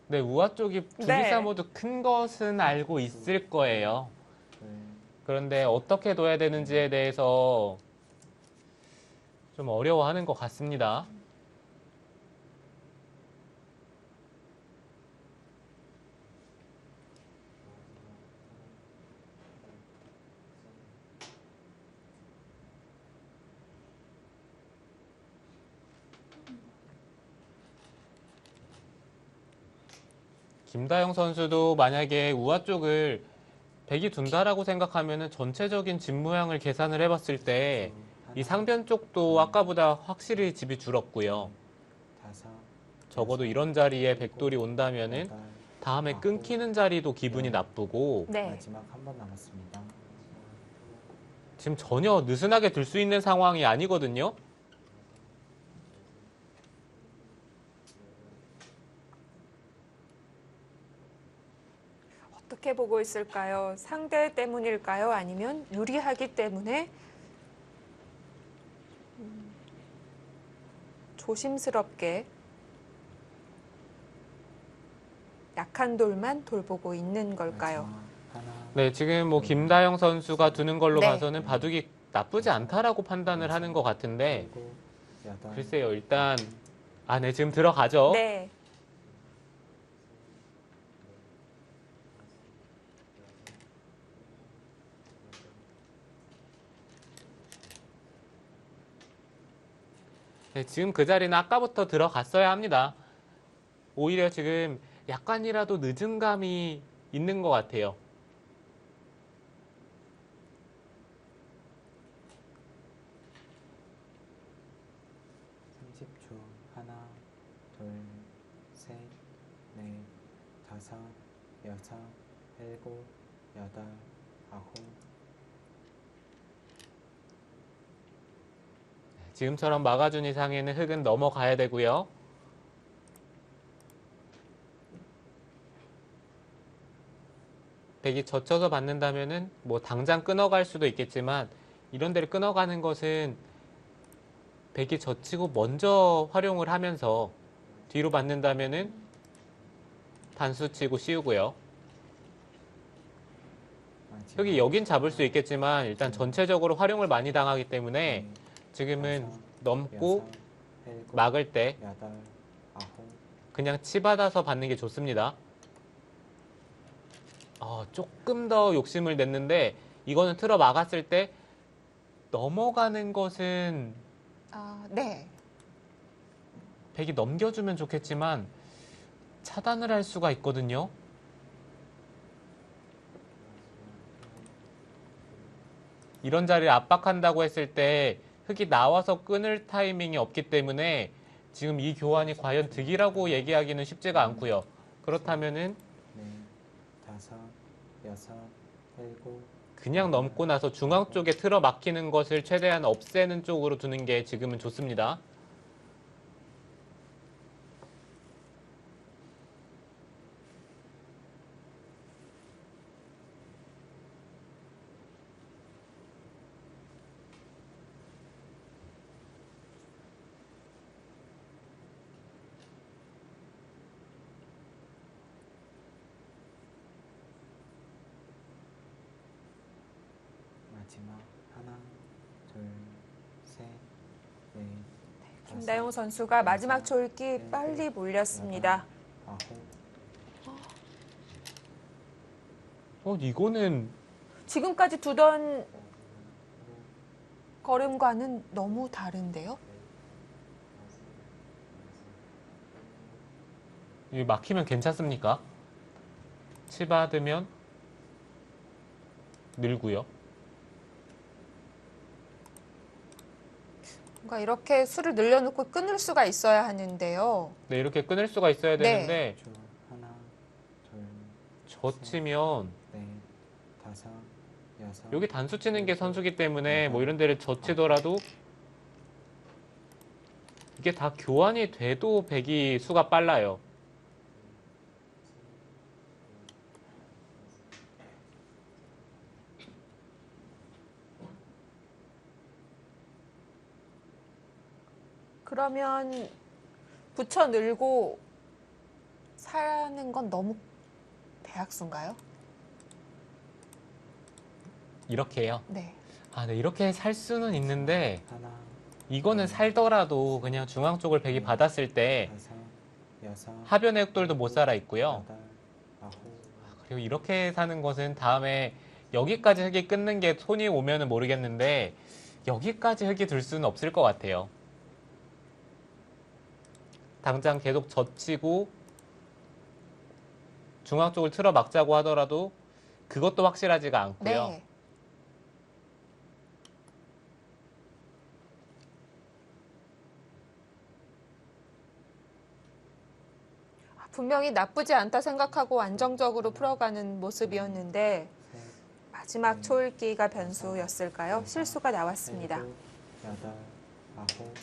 네, 우아 쪽이 두 네. 기사 모두 큰 것은 알고 있을 거예요. 둘, 그런데 어떻게 둬야 되는지에 대해서 좀 어려워하는 것 같습니다. 김다영 선수도 만약에 우아 쪽을 백이 둔다라고 생각하면은 전체적인 집 모양을 계산을 해봤을 때 이 상변 쪽도 아까보다 확실히 집이 줄었고요. 다섯, 적어도 이런 자리에 백돌이 온다면은 여덟, 다음에 끊기는 자리도 기분이 나쁘고 네. 마지막 한 번 남았습니다. 지금 전혀 느슨하게 둘 수 있는 상황이 아니거든요. 어떻게 보고 있을까요? 상대 때문일까요? 아니면 유리하기 때문에 조심스럽게 약한 돌만 돌보고 있는 걸까요? 마지막 하나, 네, 지금 뭐 김다영 선수가 두는 걸로 네. 봐서는 바둑이 나쁘지 않다라고 판단을 하는 것 같은데 일곱, 여덟. 글쎄요, 일단 네, 지금 들어가죠. 네. 네, 지금 그 자리는 아까부터 들어갔어야 합니다. 오히려 지금 약간이라도 늦은 감이 있는 것 같아요. (30초) 하나, 둘, 셋, 넷, 다섯, 여섯, 일곱, 여덟, 아홉. 지금처럼 막아준 이상에는 흙은 넘어가야 되고요. 백이 젖혀서 받는다면은 뭐 당장 끊어갈 수도 있겠지만 이런 데를 끊어가는 것은 백이 젖히고 먼저 활용을 하면서 뒤로 받는다면은 단수 치고 씌우고요. 마지막 흙이 여긴 잡을 수 있겠지만 일단 전체적으로 활용을 많이 당하기 때문에 지금은 넘고 여섯, 일곱, 막을 때 여덟, 아홉. 그냥 치받아서 받는 게 좋습니다. 조금 더 욕심을 냈는데 이거는 틀어 막았을 때 넘어가는 것은 네. 백이 넘겨주면 좋겠지만 차단을 할 수가 있거든요. 이런 자리를 압박한다고 했을 때 흙이 나와서 끊을 타이밍이 없기 때문에 지금 이 교환이 과연 득이라고 얘기하기는 쉽지가 않고요. 그렇다면은 넷, 다섯, 여섯, 일곱. 그냥 넘고 나서 중앙 쪽에 틀어 막히는 것을 최대한 없애는 쪽으로 두는 게 지금은 좋습니다. 마지막 하나, 둘, 셋, 넷, 김다영 선수가 마지막 촐기 빨리 몰렸습니다. 아홉, 이거는 지금까지 두던 걸음과는 너무 다른데요? 이거 막히면 괜찮습니까? 치받으면 늘고요. 뭔가 이렇게 수를 늘려놓고 끊을 수가 있어야 하는데요. 네, 이렇게 끊을 수가 있어야 네. 되는데 줄, 하나, 둘, 젖히면 넷, 다섯, 여섯. 여기 단수 치는 게 선수기 때문에 뭐 이런 데를 젖히더라도 이게 다 교환이 돼도 백이 수가 빨라요. 그러면 붙여 늘고 사는 건 너무 대학수인가요? 이렇게요. 네. 네, 이렇게 살 수는 있는데 하나, 이거는 살더라도 그냥 중앙 쪽을 백이 받았을 때 다섯, 여섯, 하변의 흑돌도 못 살아 있고요. 여덟, 아홉, 그리고 이렇게 사는 것은 다음에 여기까지 흑이 끊는 게 손이 오면은 모르겠는데 여기까지 흑이 들 수는 없을 것 같아요. 당장 계속 젖히고 중앙 쪽을 틀어 막자고 하더라도 그것도 확실하지가 않고요. 네. 분명히 나쁘지 않다 생각하고 안정적으로 풀어가는 모습이었는데 셋, 마지막 초읽기가 변수였을까요? 실수가 나왔습니다. 일곱, 여덟, 아홉,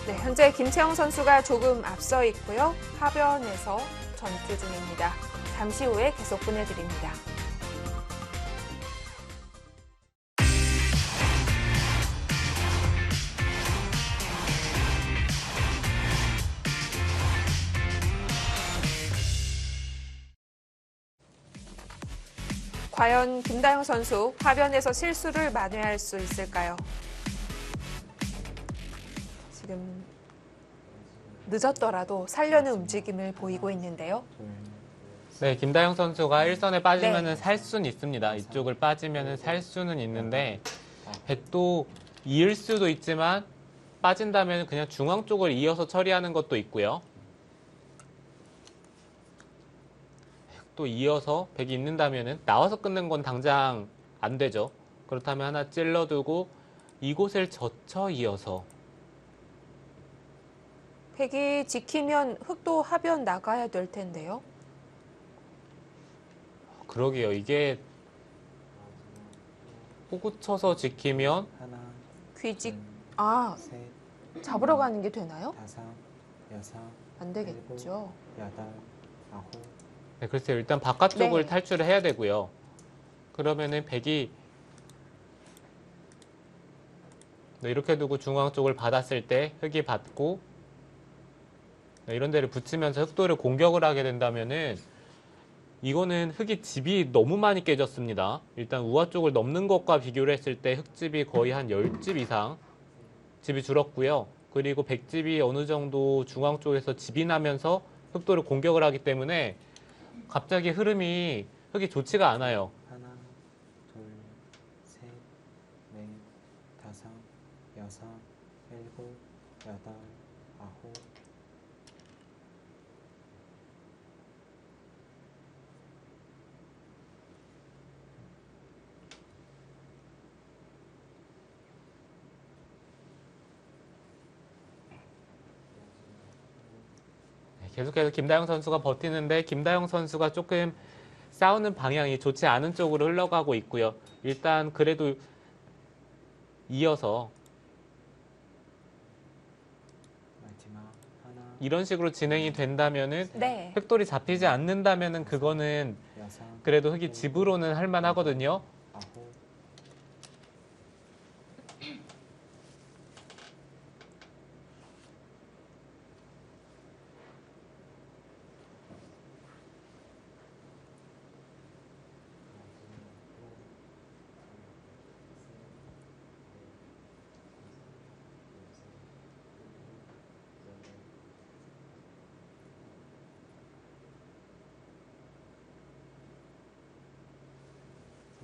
네, 현재 김채영 선수가 조금 앞서 있고요. 하변에서 전투 중입니다. 잠시 후에 계속 보내드립니다. 과연 김다영 선수 하변에서 실수를 만회할 수 있을까요? 지금 늦었더라도 살려는 움직임을 보이고 있는데요. 둘, 네, 김다영 선수가 일선에 빠지면은 네. 살 수는 있습니다. 이쪽을 빠지면은 살 수는 있는데 백도 이을 수도 있지만 빠진다면 그냥 중앙 쪽을 이어서 처리하는 것도 있고요. 또 이어서 백이 있는다면은 나와서 끊는 건 당장 안 되죠. 그렇다면 하나 찔러두고 이곳을 젖혀 이어서 백이 지키면 흑도 하변 나가야 될 텐데요. 그러게요. 이게 호구 쳐서 지키면 하나, 귀직, 둘, 셋, 잡으러 가는 게 되나요? 다섯, 여섯, 안 되겠죠. 여덟, 아홉, 네, 글쎄요. 일단 바깥쪽을 네. 탈출을 해야 되고요. 그러면은 백이 네, 이렇게 두고 중앙 쪽을 받았을 때 흑이 받고 네, 이런 데를 붙이면서 흑도를 공격을 하게 된다면은 이거는 흑이 집이 너무 많이 깨졌습니다. 일단 우화 쪽을 넘는 것과 비교를 했을 때 흑집이 거의 한 10집 이상 집이 줄었고요. 그리고 백집이 어느 정도 중앙 쪽에서 집이 나면서 흑도를 공격을 하기 때문에 갑자기 흐름이 흑이 좋지가 않아요. 하나, 둘, 셋, 넷, 다섯, 여섯, 일곱, 여덟, 아홉, 계속해서 김다영 선수가 버티는데 김다영 선수가 조금 싸우는 방향이 좋지 않은 쪽으로 흘러가고 있고요. 일단 그래도 이어서 마지막 하나, 이런 식으로 진행이 된다면은 네. 흑돌이 잡히지 않는다면은 그거는 여섯, 그래도 흑이 집으로는 할 만하거든요. 아홉,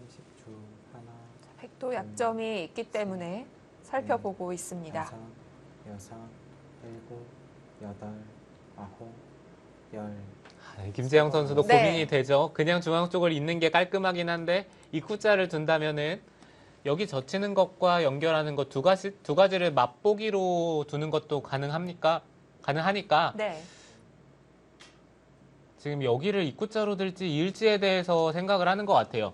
30초. 하나, 백도 약점이 있기 때문에 살펴보고 있습니다. 다섯, 여섯, 일곱, 여덟, 아홉, 열. 네, 김재영 선수도 네. 고민이 되죠. 그냥 중앙 쪽을 잇는 게 깔끔하긴 한데 입구자를 둔다면은 여기 젖히는 것과 연결하는 것 두 가지를 맛보기로 두는 것도 가능하니까 네. 지금 여기를 입구자로 들지 이을지에 대해서 생각을 하는 것 같아요.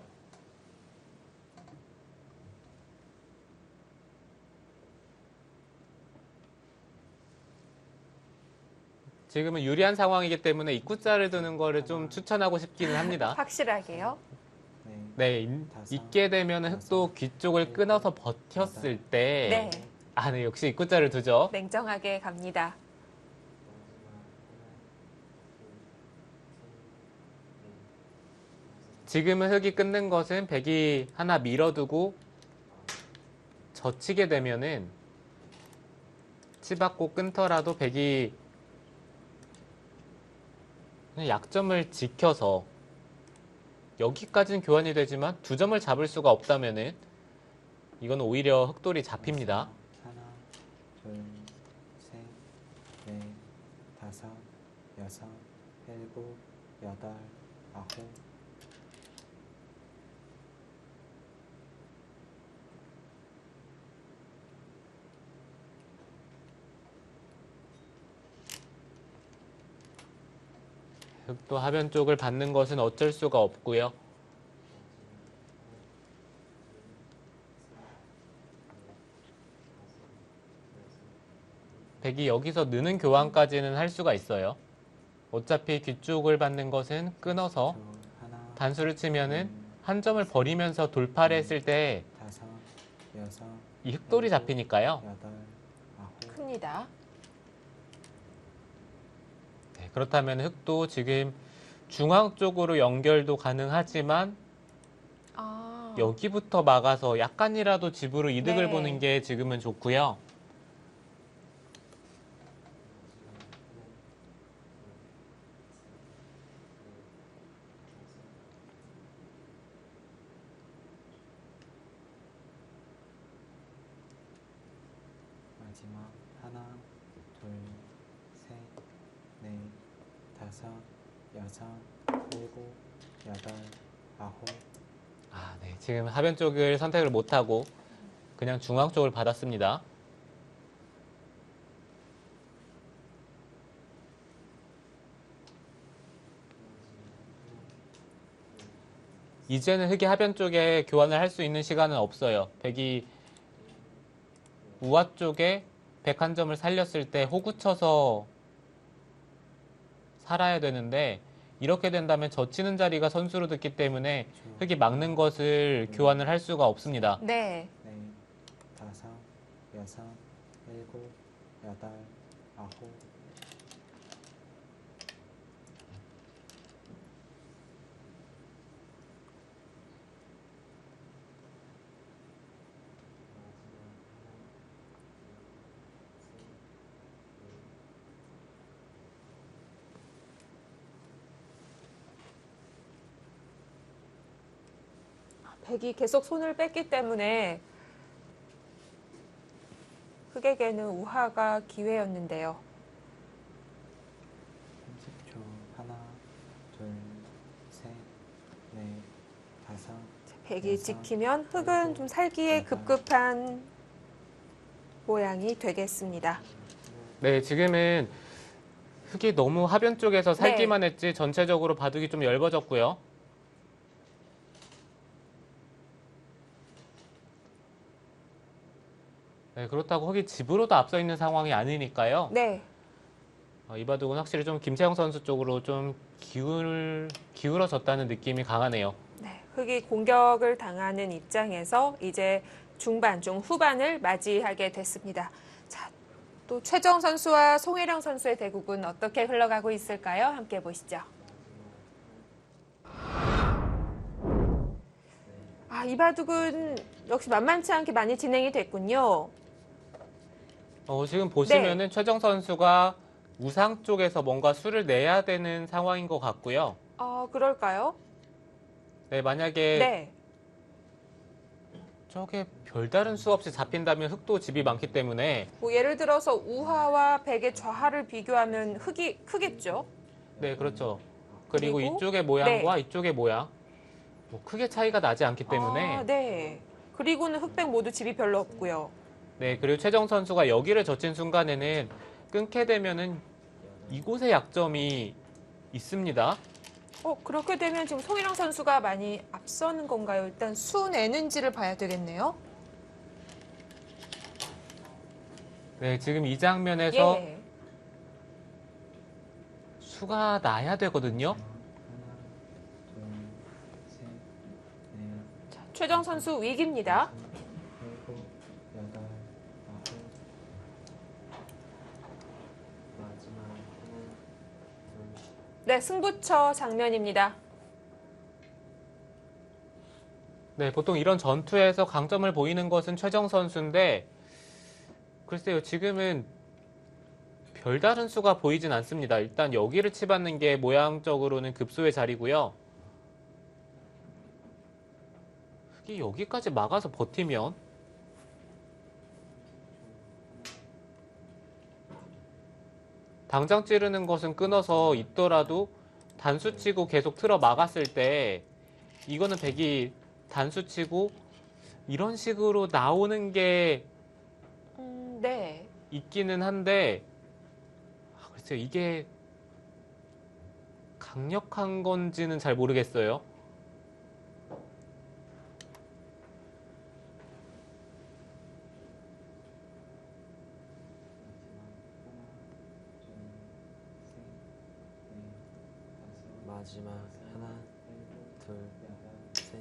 지금은 유리한 상황이기 때문에 입구자를 두는 거를 좀 추천하고 싶기는 합니다. 확실하게요. 네, 있게 되면 흙도 귀 쪽을 끊어서 버텼을 때, 네. 네, 역시 입구자를 두죠. 냉정하게 갑니다. 지금은 흙이 끊는 것은 백이 하나 밀어두고 젖히게 되면은 치받고 끊더라도 백이 그냥 약점을 지켜서 여기까지는 교환이 되지만 두 점을 잡을 수가 없다면은 이건 오히려 흑돌이 잡힙니다. 하나, 둘, 셋, 넷, 다섯, 여섯, 일곱, 여덟, 아홉. 흑도 하변 쪽을 받는 것은 어쩔 수가 없고요. 백이 여기서 느는 교환까지는 할 수가 있어요. 어차피 귀 쪽을 받는 것은 끊어서 하나, 단수를 치면은 한 점을 버리면서 돌파를 했을 때 다섯, 여섯, 이 흑돌이 잡히니까요. 여덟, 아홉. 큽니다. 네, 그렇다면 흑도 지금 중앙 쪽으로 연결도 가능하지만 여기부터 막아서 약간이라도 집으로 이득을 네. 보는 게 지금은 좋고요. 마지막 하나, 둘, 셋, 넷, 다섯, 여섯, 일곱, 여덟, 아홉. 네, 지금 하변 쪽을 선택을 못하고 그냥 중앙 쪽을 받았습니다. 이제는 흑이 하변 쪽에 교환을 할 수 있는 시간은 없어요. 백이 우하 쪽에 백 한 점을 살렸을 때 호구 쳐서 살아야 되는데 이렇게 된다면 젖히는 자리가 선수로 됐기 때문에 흑이 막는 것을 교환을 할 수가 없습니다. 네. 넷, 다섯, 여섯, 일곱, 여덟, 아홉. 백이 계속 손을 뺐기 때문에 흑에게는 우하가 기회였는데요. 30초. 하나, 둘, 셋, 넷, 다섯. 백이 지키면 흑은 좀 살기에 급급한 모양이 되겠습니다. 네, 지금은 흑이 너무 하변 쪽에서 살기만 했지 전체적으로 바둑이 좀 얇아졌고요. 네, 그렇다고 흑이 집으로도 앞서 있는 상황이 아니니까요. 네. 이 바둑은 확실히 좀 김채영 선수 쪽으로 좀 기울어졌다는 느낌이 강하네요. 네. 흑이 공격을 당하는 입장에서 이제 중반, 중후반을 맞이하게 됐습니다. 자, 또 최정 선수와 송혜령 선수의 대국은 어떻게 흘러가고 있을까요? 함께 보시죠. 이 바둑은 역시 만만치 않게 많이 진행이 됐군요. 지금 보시면은 최정 선수가 우상 쪽에서 뭔가 수를 내야 되는 상황인 것 같고요. 그럴까요? 네, 만약에 네. 저게 별다른 수 없이 잡힌다면 흑도 집이 많기 때문에 뭐 예를 들어서 우하와 백의 좌하를 비교하면 흑이 크겠죠. 네, 그렇죠. 그리고 그리고 이쪽의 모양과 이쪽의 모양 뭐 크게 차이가 나지 않기 때문에 네. 그리고는 흑백 모두 집이 별로 없고요. 네, 그리고 최정 선수가 여기를 젖힌 순간에는 끊게 되면은 이곳에 약점이 있습니다. 그렇게 되면 지금 송일영 선수가 많이 앞서는 건가요? 일단 수 내는지를 봐야 되겠네요. 네, 지금 이 장면에서 예. 수가 나야 되거든요. 하나, 둘, 셋, 넷, 자, 최정 선수 위기입니다. 일곱, 여덟, 아홉. 마지막 하나, 둘. 네, 승부처 장면입니다. 네, 보통 이런 전투에서 강점을 보이는 것은 최정 선수인데 글쎄요, 지금은 별다른 수가 보이진 않습니다. 일단 여기를 치받는 게 모양적으로는 급소의 자리고요. 흑이 여기까지 막아서 버티면 당장 찌르는 것은 끊어서 있더라도 단수 치고 계속 틀어 막았을 때 이거는 백이 단수 치고 이런 식으로 나오는 게 네. 있기는 한데 글쎄요, 이게 강력한 건지는 잘 모르겠어요. 마지막 하나, 둘, 셋.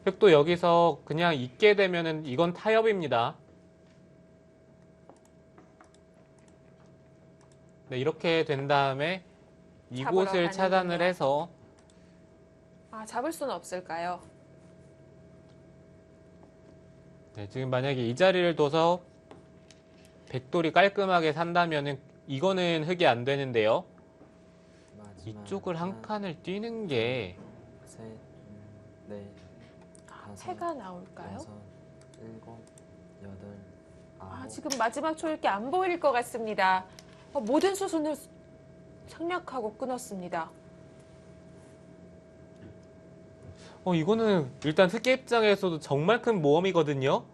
흑도 여기서 그냥 있게 되면은 이건 타협입니다. 네, 이렇게 된 다음에 잡으러 이곳을 가는군요. 차단을 해서 잡을 수는 없을까요? 네, 지금 만약에 이 자리를 둬서 백돌이 깔끔하게 산다면은 이거는 흑이 안 되는데요. 마지막 이쪽을 한 하나, 칸을 뛰는 게 셋, 넷, 다섯, 해가 나올까요? 여섯, 일곱, 여덟, 아홉. 지금 마지막 초읽기 안 보일 것 같습니다. 모든 수순을 생략하고 끊었습니다. 이거는 일단 흑의 입장에서도 정말 큰 모험이거든요.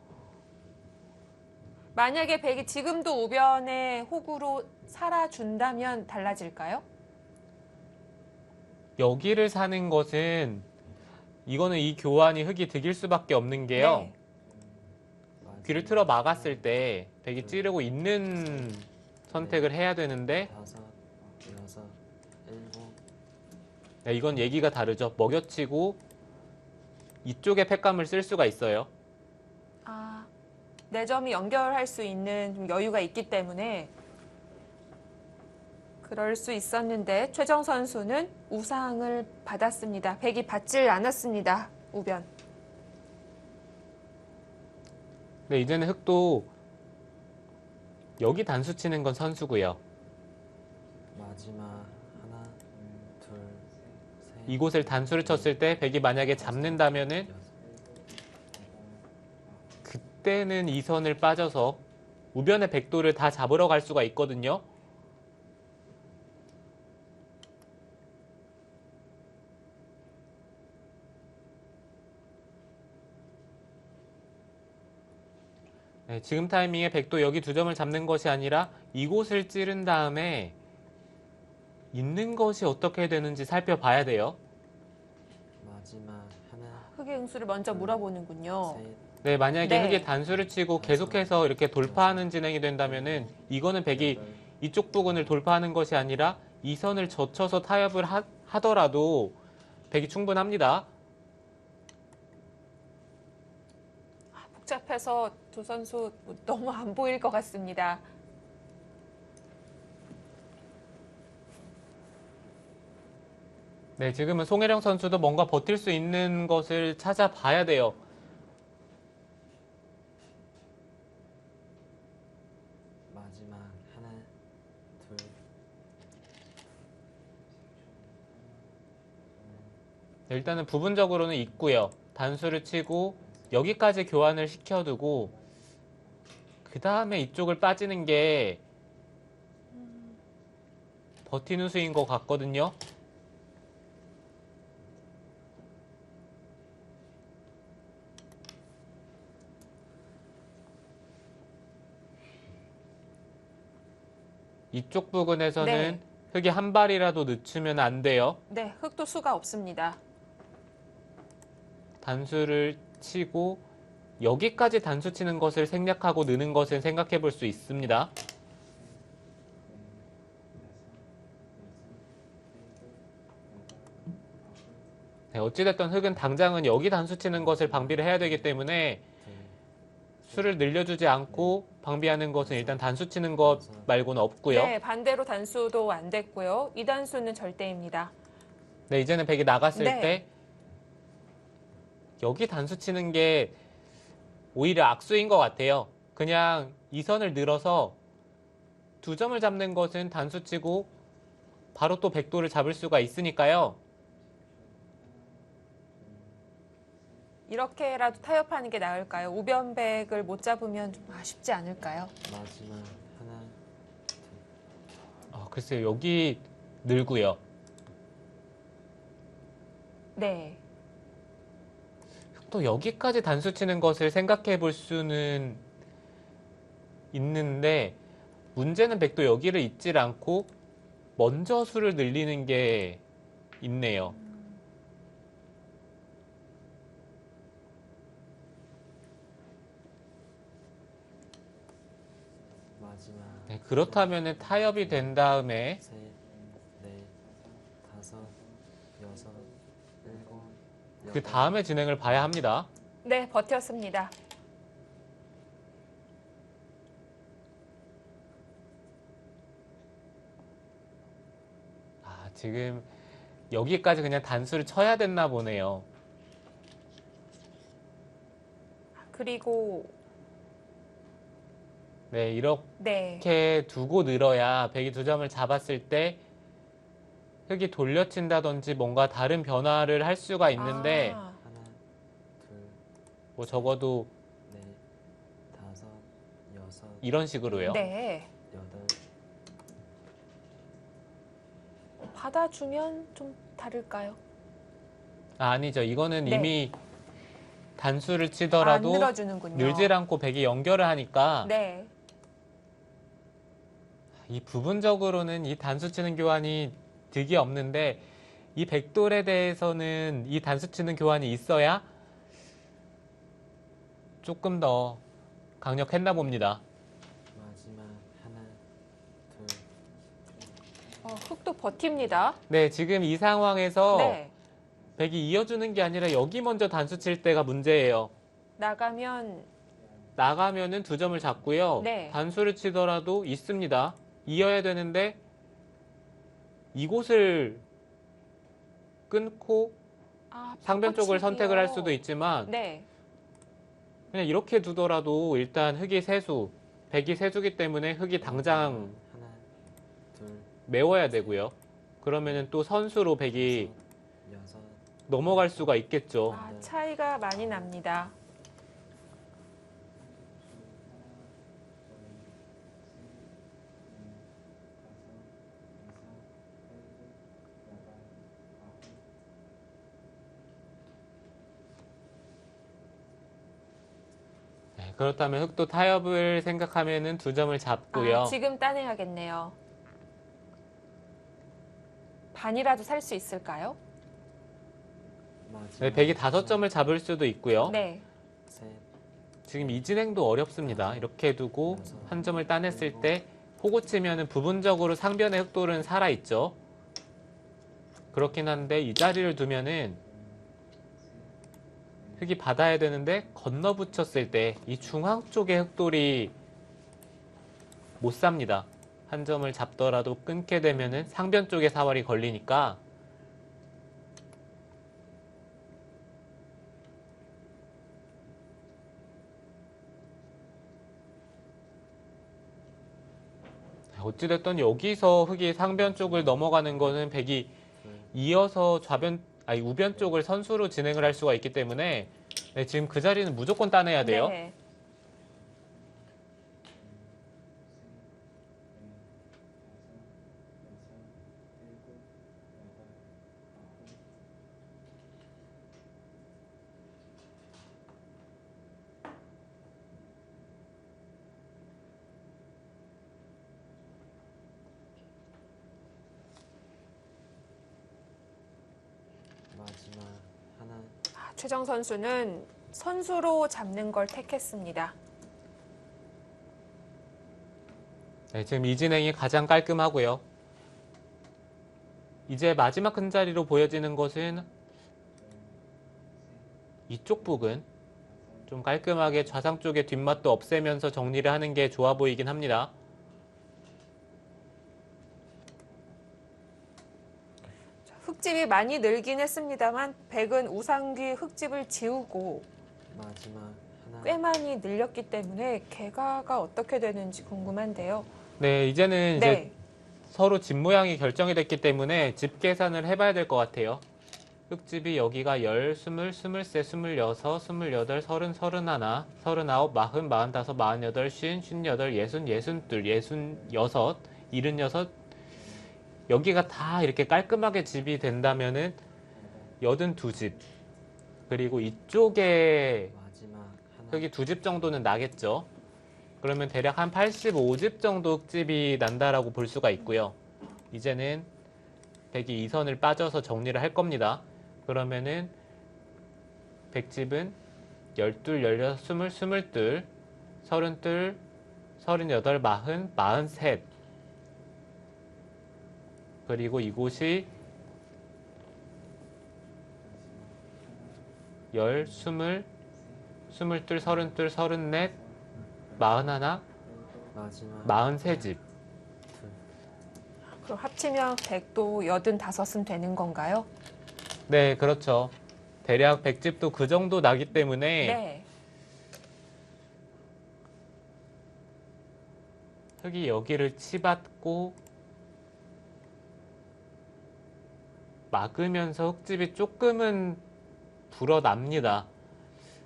만약에 백이 지금도 우변의 호구로 살아준다면 달라질까요? 여기를 사는 것은 이거는 이 교환이 흑이 득일 수밖에 없는 게요. 네. 귀를 틀어 막았을 때 백이 찌르고 있는 선택을 해야 되는데 다섯, 여섯, 일곱. 네, 이건 얘기가 다르죠. 먹여치고 이쪽에 팩감을 쓸 수가 있어요. 네 점이 연결할 수 있는 좀 여유가 있기 때문에 그럴 수 있었는데 최정 선수는 우상을 받았습니다. 백이 받질 않았습니다. 우변. 네, 이제는 흑도 여기 단수 치는 건 선수고요. 마지막 하나, 둘, 셋. 이곳을 단수를 쳤을 때 백이 만약에 잡는다면은 그때는 이 선을 빠져서 우변의 백도를 다 잡으러 갈 수가 있거든요. 네, 지금 타이밍에 백도 여기 두 점을 잡는 것이 아니라 이곳을 찌른 다음에 있는 것이 어떻게 되는지 살펴봐야 돼요. 마지막 하나, 흑의 응수를 먼저 물어보는군요. 셋. 네, 만약에 네. 흑이 단수를 치고 계속해서 이렇게 돌파하는 진행이 된다면은 이거는 백이 이쪽 부근을 돌파하는 것이 아니라 이 선을 젖혀서 타협을 하더라도 백이 충분합니다. 복잡해서 두 선수 너무 안 보일 것 같습니다. 네, 지금은 송혜령 선수도 뭔가 버틸 수 있는 것을 찾아봐야 돼요. 마지막 하나, 둘. 네, 일단은 부분적으로는 있고요. 단수를 치고 여기까지 교환을 시켜두고 그 다음에 이쪽을 빠지는 게 버티는 수인 것 같거든요. 이쪽 부근에서는 네. 흙이 한 발이라도 늦추면 안 돼요. 네, 흙도 수가 없습니다. 단수를 치고 여기까지 단수 치는 것을 생략하고 느는 것은 생각해 볼 수 있습니다. 네, 어찌됐든 흙은 당장은 여기 단수 치는 것을 방비를 해야 되기 때문에 둘, 수를 늘려주지 않고 방비하는 것은 일단 단수 치는 것 말고는 없고요. 네, 반대로 단수도 안 됐고요. 이 단수는 절대입니다. 네, 이제는 백이 나갔을 네. 때 여기 단수 치는 게 오히려 악수인 것 같아요. 그냥 이 선을 늘어서 두 점을 잡는 것은 단수 치고 바로 또 백도를 잡을 수가 있으니까요. 이렇게라도 타협하는 게 나을까요? 우변백을 못 잡으면 좀 아쉽지 않을까요? 마지막 하나, 글쎄요, 여기 늘고요. 네. 또 여기까지 단수 치는 것을 생각해 볼 수는 있는데 문제는 백도 여기를 잊질 않고 먼저 수를 늘리는 게 있네요. 마지막 네, 그렇다면 타협이 된 다음에 셋, 넷, 다섯, 여섯, 일곱, 그 여덟. 다음에 진행을 봐야 합니다. 네, 버텼습니다. 지금 여기까지 그냥 단수를 쳐야 됐나 보네요. 그리고 네, 이렇게 네. 두고 늘어야 백이 두 점을 잡았을 때 흙이 돌려친다든지 뭔가 다른 변화를 할 수가 있는데 아, 하나, 둘, 뭐 적어도 넷, 다섯, 여섯, 이런 식으로요. 네. 여덟. 받아주면 좀 다를까요? 아니죠. 이거는 네. 이미 단수를 안 치더라도 늘어주는군요. 늘질 않고 백이 연결을 하니까 네. 이 부분적으로는 이 단수 치는 교환이 득이 없는데 이 백돌에 대해서는 이 단수 치는 교환이 있어야 조금 더 강력했나 봅니다. 마지막 하나, 둘, 흙도 버팁니다. 네, 지금 이 상황에서 네. 백이 이어주는 게 아니라 여기 먼저 단수 칠 때가 문제예요. 나가면 나가면은 두 점을 잡고요. 네. 단수를 치더라도 있습니다. 이어야 되는데 이곳을 끊고 상변 쪽을 바꿔치기요. 선택을 할 수도 있지만 네. 그냥 이렇게 두더라도 일단 흙이 세수, 백이 세수기 때문에 흙이 당장 하나, 둘, 메워야 되고요. 그러면은 또 선수로 백이 다섯, 여섯, 넘어갈 수가 있겠죠. 차이가 많이 납니다. 네, 그렇다면 흙도 타협을 생각하면은 두 점을 잡고요. 지금 따내야겠네요. 반이라도 살 수 있을까요? 마지막 네, 백이 다섯 점을 잡을 수도 있고요. 네. 셋, 지금 이 진행도 어렵습니다. 이렇게 두고 한 점을 따냈을 때 호구 치면은 부분적으로 상변의 흑돌은 살아있죠. 그렇긴 한데 이 자리를 두면은 흙이 받아야 되는데 건너 붙였을 때 이 중앙 쪽의 흑돌이 못 삽니다. 한 점을 잡더라도 끊게 되면은 상변 쪽에 사활이 걸리니까 어찌됐든 여기서 흙이 상변 쪽을 넘어가는 거는 백이 이어서 좌변 아니 우변 쪽을 선수로 진행을 할 수가 있기 때문에 네, 지금 그 자리는 무조건 따내야 돼요. 네. 마지막 하나, 최정 선수는 선수로 잡는 걸 택했습니다. 네, 지금 이 진행이 가장 깔끔하고요. 이제 마지막 큰 자리로 보여지는 것은 이쪽 부분 좀 깔끔하게 좌상 쪽의 뒷맛도 없애면서 정리를 하는 게 좋아 보이긴 합니다. 흙집이 많이 늘긴 했습니다만 백은 우상귀 흙집을 지우고 마지막 하나, 꽤 많이 늘렸기 때문에 개가가 어떻게 되는지 궁금한데요. 네, 이제는 이제 네. 서로 집 모양이 결정이 됐기 때문에 집 계산을 해봐야 될 것 같아요. 흙집이 여기가 10, 20, 23, 26, 28, 30, 31, 39, 40, 45, 48, 50, 58, 60, 62, 66, 76 여기가 다 이렇게 깔끔하게 집이 된다면은 82집 그리고 이쪽에 마지막 하나, 흙이 2집 정도는 나겠죠. 그러면 대략 한 85집 정도 흙집이 난다라고 볼 수가 있고요. 이제는 백이 2선을 빠져서 정리를 할 겁니다. 그러면은 백집은 12, 16, 20, 22, 32, 38, 40, 43 그리고 이곳이 10, 20, 22, 32, 34, 41, 마지막 43집. 둘, 그럼 합치면 백도 85은 되는 건가요? 네, 그렇죠. 대략 100집도 그 정도 나기 때문에 네. 흙이 여기를 치받고 막으면서 흙집이 조금은 불어납니다.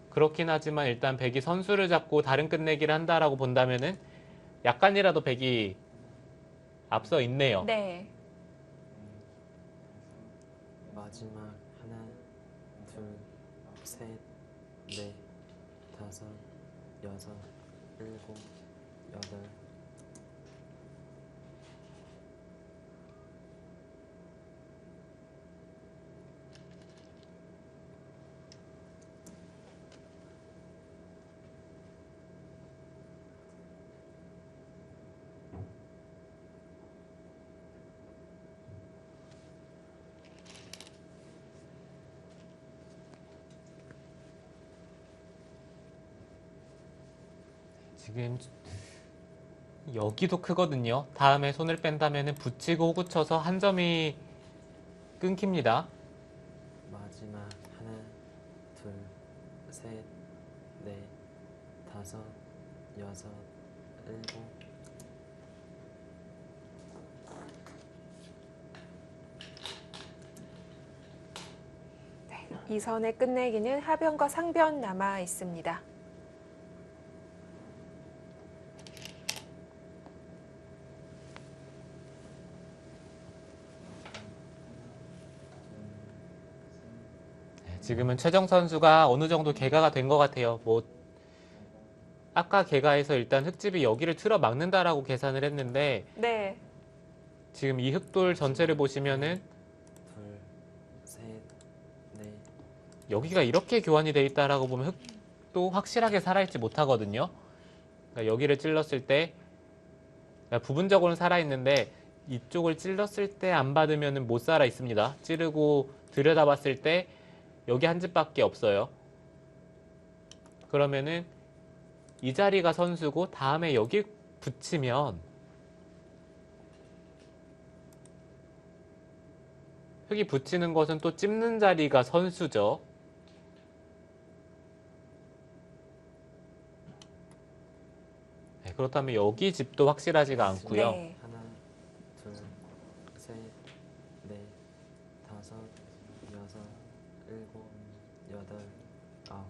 그렇긴 하지만 일단 백이 선수를 잡고 다른 끝내기를 한다라고 본다면은 약간이라도 백이 앞서 있네요. 네. 마지막 하나, 둘, 셋, 넷, 다섯, 여섯, 일곱, 여덟, 지금 여기도 크거든요. 다음에 손을 뺀다면 붙이고 호구 쳐서 한 점이 끊깁니다. 마지막 하나, 둘, 셋, 넷, 다섯, 여섯, 일곱, 이 선의 끝내기는 하변과 상변 남아 있습니다. 지금은 최정 선수가 어느 정도 개가가 된 것 같아요. 뭐 아까 개가에서 일단 흙집이 여기를 틀어 막는다라고 계산을 했는데 네. 지금 이 흙돌 전체를 보시면은 둘, 셋, 넷, 여기가 이렇게 교환이 돼 있다라고 보면 흙도 확실하게 살아있지 못하거든요. 그러니까 여기를 찔렀을 때 그러니까 부분적으로는 살아있는데 이쪽을 찔렀을 때 안 받으면 못 살아 있습니다. 찌르고 들여다봤을 때 여기 한 집밖에 없어요. 그러면은 이 자리가 선수고 다음에 여기 붙이면 흙이 붙이는 것은 또 찝는 자리가 선수죠. 네, 그렇다면 여기 집도 확실하지가 않고요. 네. 하나, 둘, 셋, 넷, 다섯, 여섯, 여섯, 일곱, 여덟, 아홉.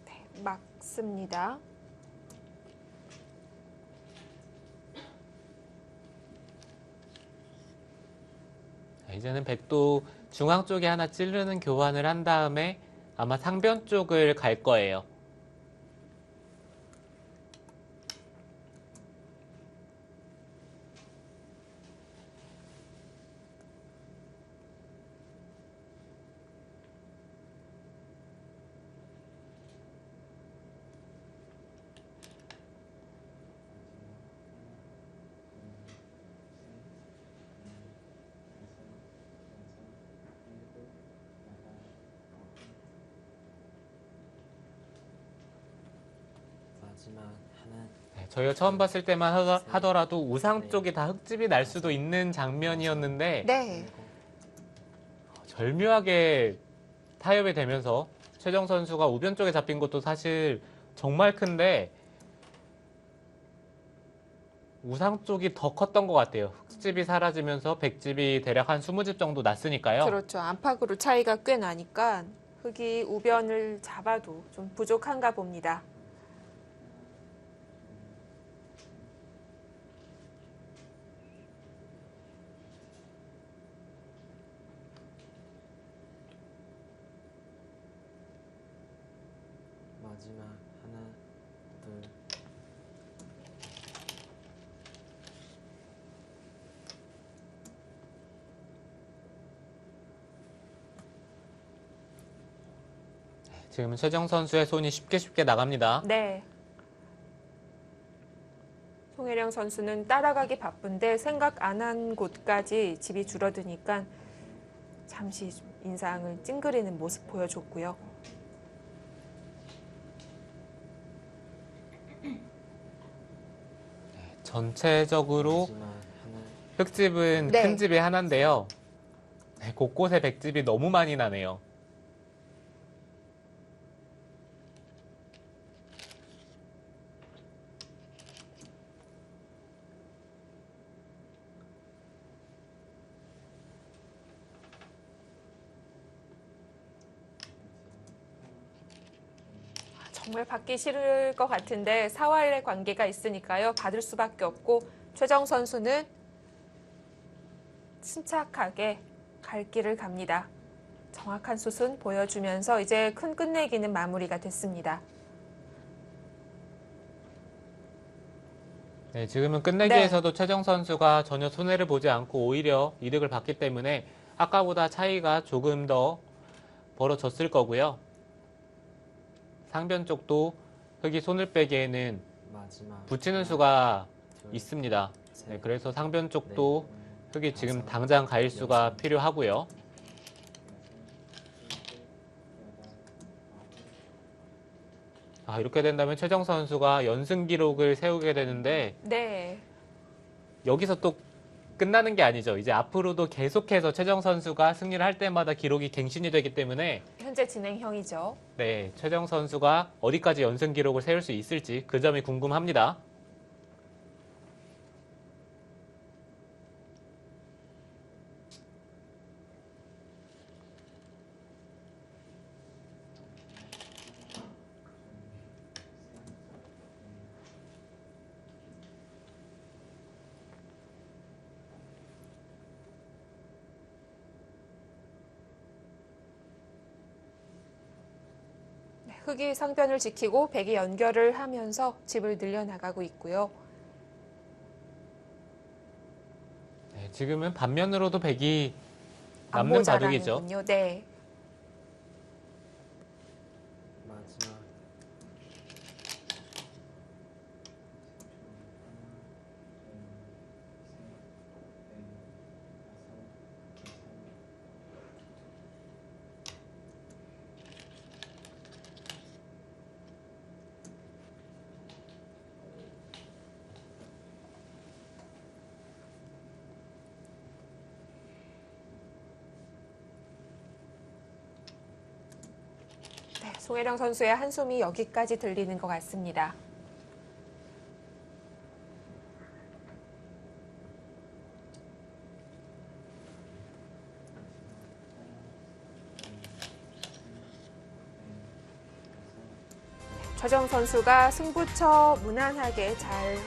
네, 막습니다. 이제는 백도 중앙 쪽에 하나 찌르는 교환을 한 다음에 아마 상변 쪽을 갈 거예요. 마지막 하나, 네, 저희가 처음 봤을 때만 하더라도 우상 쪽이 다 흙집이 날 수도 있는 장면이었는데 네. 일곱, 절묘하게 타협이 되면서 최정 선수가 우변 쪽에 잡힌 것도 사실 정말 큰데 우상 쪽이 더 컸던 것 같아요. 흙집이 사라지면서 백집이 대략 한 20집 정도 났으니까요. 그렇죠. 안팎으로 차이가 꽤 나니까 흙이 우변을 잡아도 좀 부족한가 봅니다. 마지막 하나, 둘, 지금은 최정 선수의 손이 쉽게 나갑니다. 네. 송혜령 선수는 따라가기 바쁜데 생각 안 한 곳까지 집이 줄어드니까 잠시 좀 인상을 찡그리는 모습 보여줬고요. 전체적으로 마지막 하나, 흙집은 네. 큰 집이 하나인데요. 네, 곳곳에 백집이 너무 많이 나네요. 정말 받기 싫을 것 같은데 사활의 관계가 있으니까요. 받을 수밖에 없고 최정 선수는 침착하게 갈 길을 갑니다. 정확한 수순 보여주면서 이제 큰 끝내기는 마무리가 됐습니다. 네, 지금은 끝내기에서도 최정 선수가 전혀 손해를 보지 않고 오히려 이득을 봤기 때문에 아까보다 차이가 조금 더 벌어졌을 거고요. 상변 쪽도 흙이 손을 빼기에는 마지막 붙이는 하나, 수가 둘, 있습니다. 셋, 네, 그래서 상변 쪽도 넷, 흙이 지금 다섯, 당장 가일 수가 여섯. 필요하고요. 이렇게 된다면 최정 선수가 연승 기록을 세우게 되는데 네. 여기서 또 끝나는 게 아니죠. 이제 앞으로도 계속해서 최정 선수가 승리를 할 때마다 기록이 갱신이 되기 때문에 현재 진행형이죠. 네, 최정 선수가 어디까지 연승 기록을 세울 수 있을지 그 점이 궁금합니다. 흙이 상변을 지키고 백이 연결을 하면서 집을 늘려나가고 있고요. 네, 지금은 반면으로도 백이 안 남는 바둑이죠. 모자라는군요. 네. 마지막 네, 송혜령 선수의 한숨이 여기까지 들리는 것 같습니다. 최정 선수가 승부처 무난하게 잘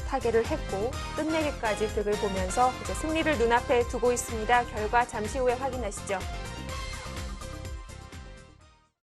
타개를 했고 끝내기까지 득을 보면서 이제 승리를 눈앞에 두고 있습니다. 결과 잠시 후에 확인하시죠.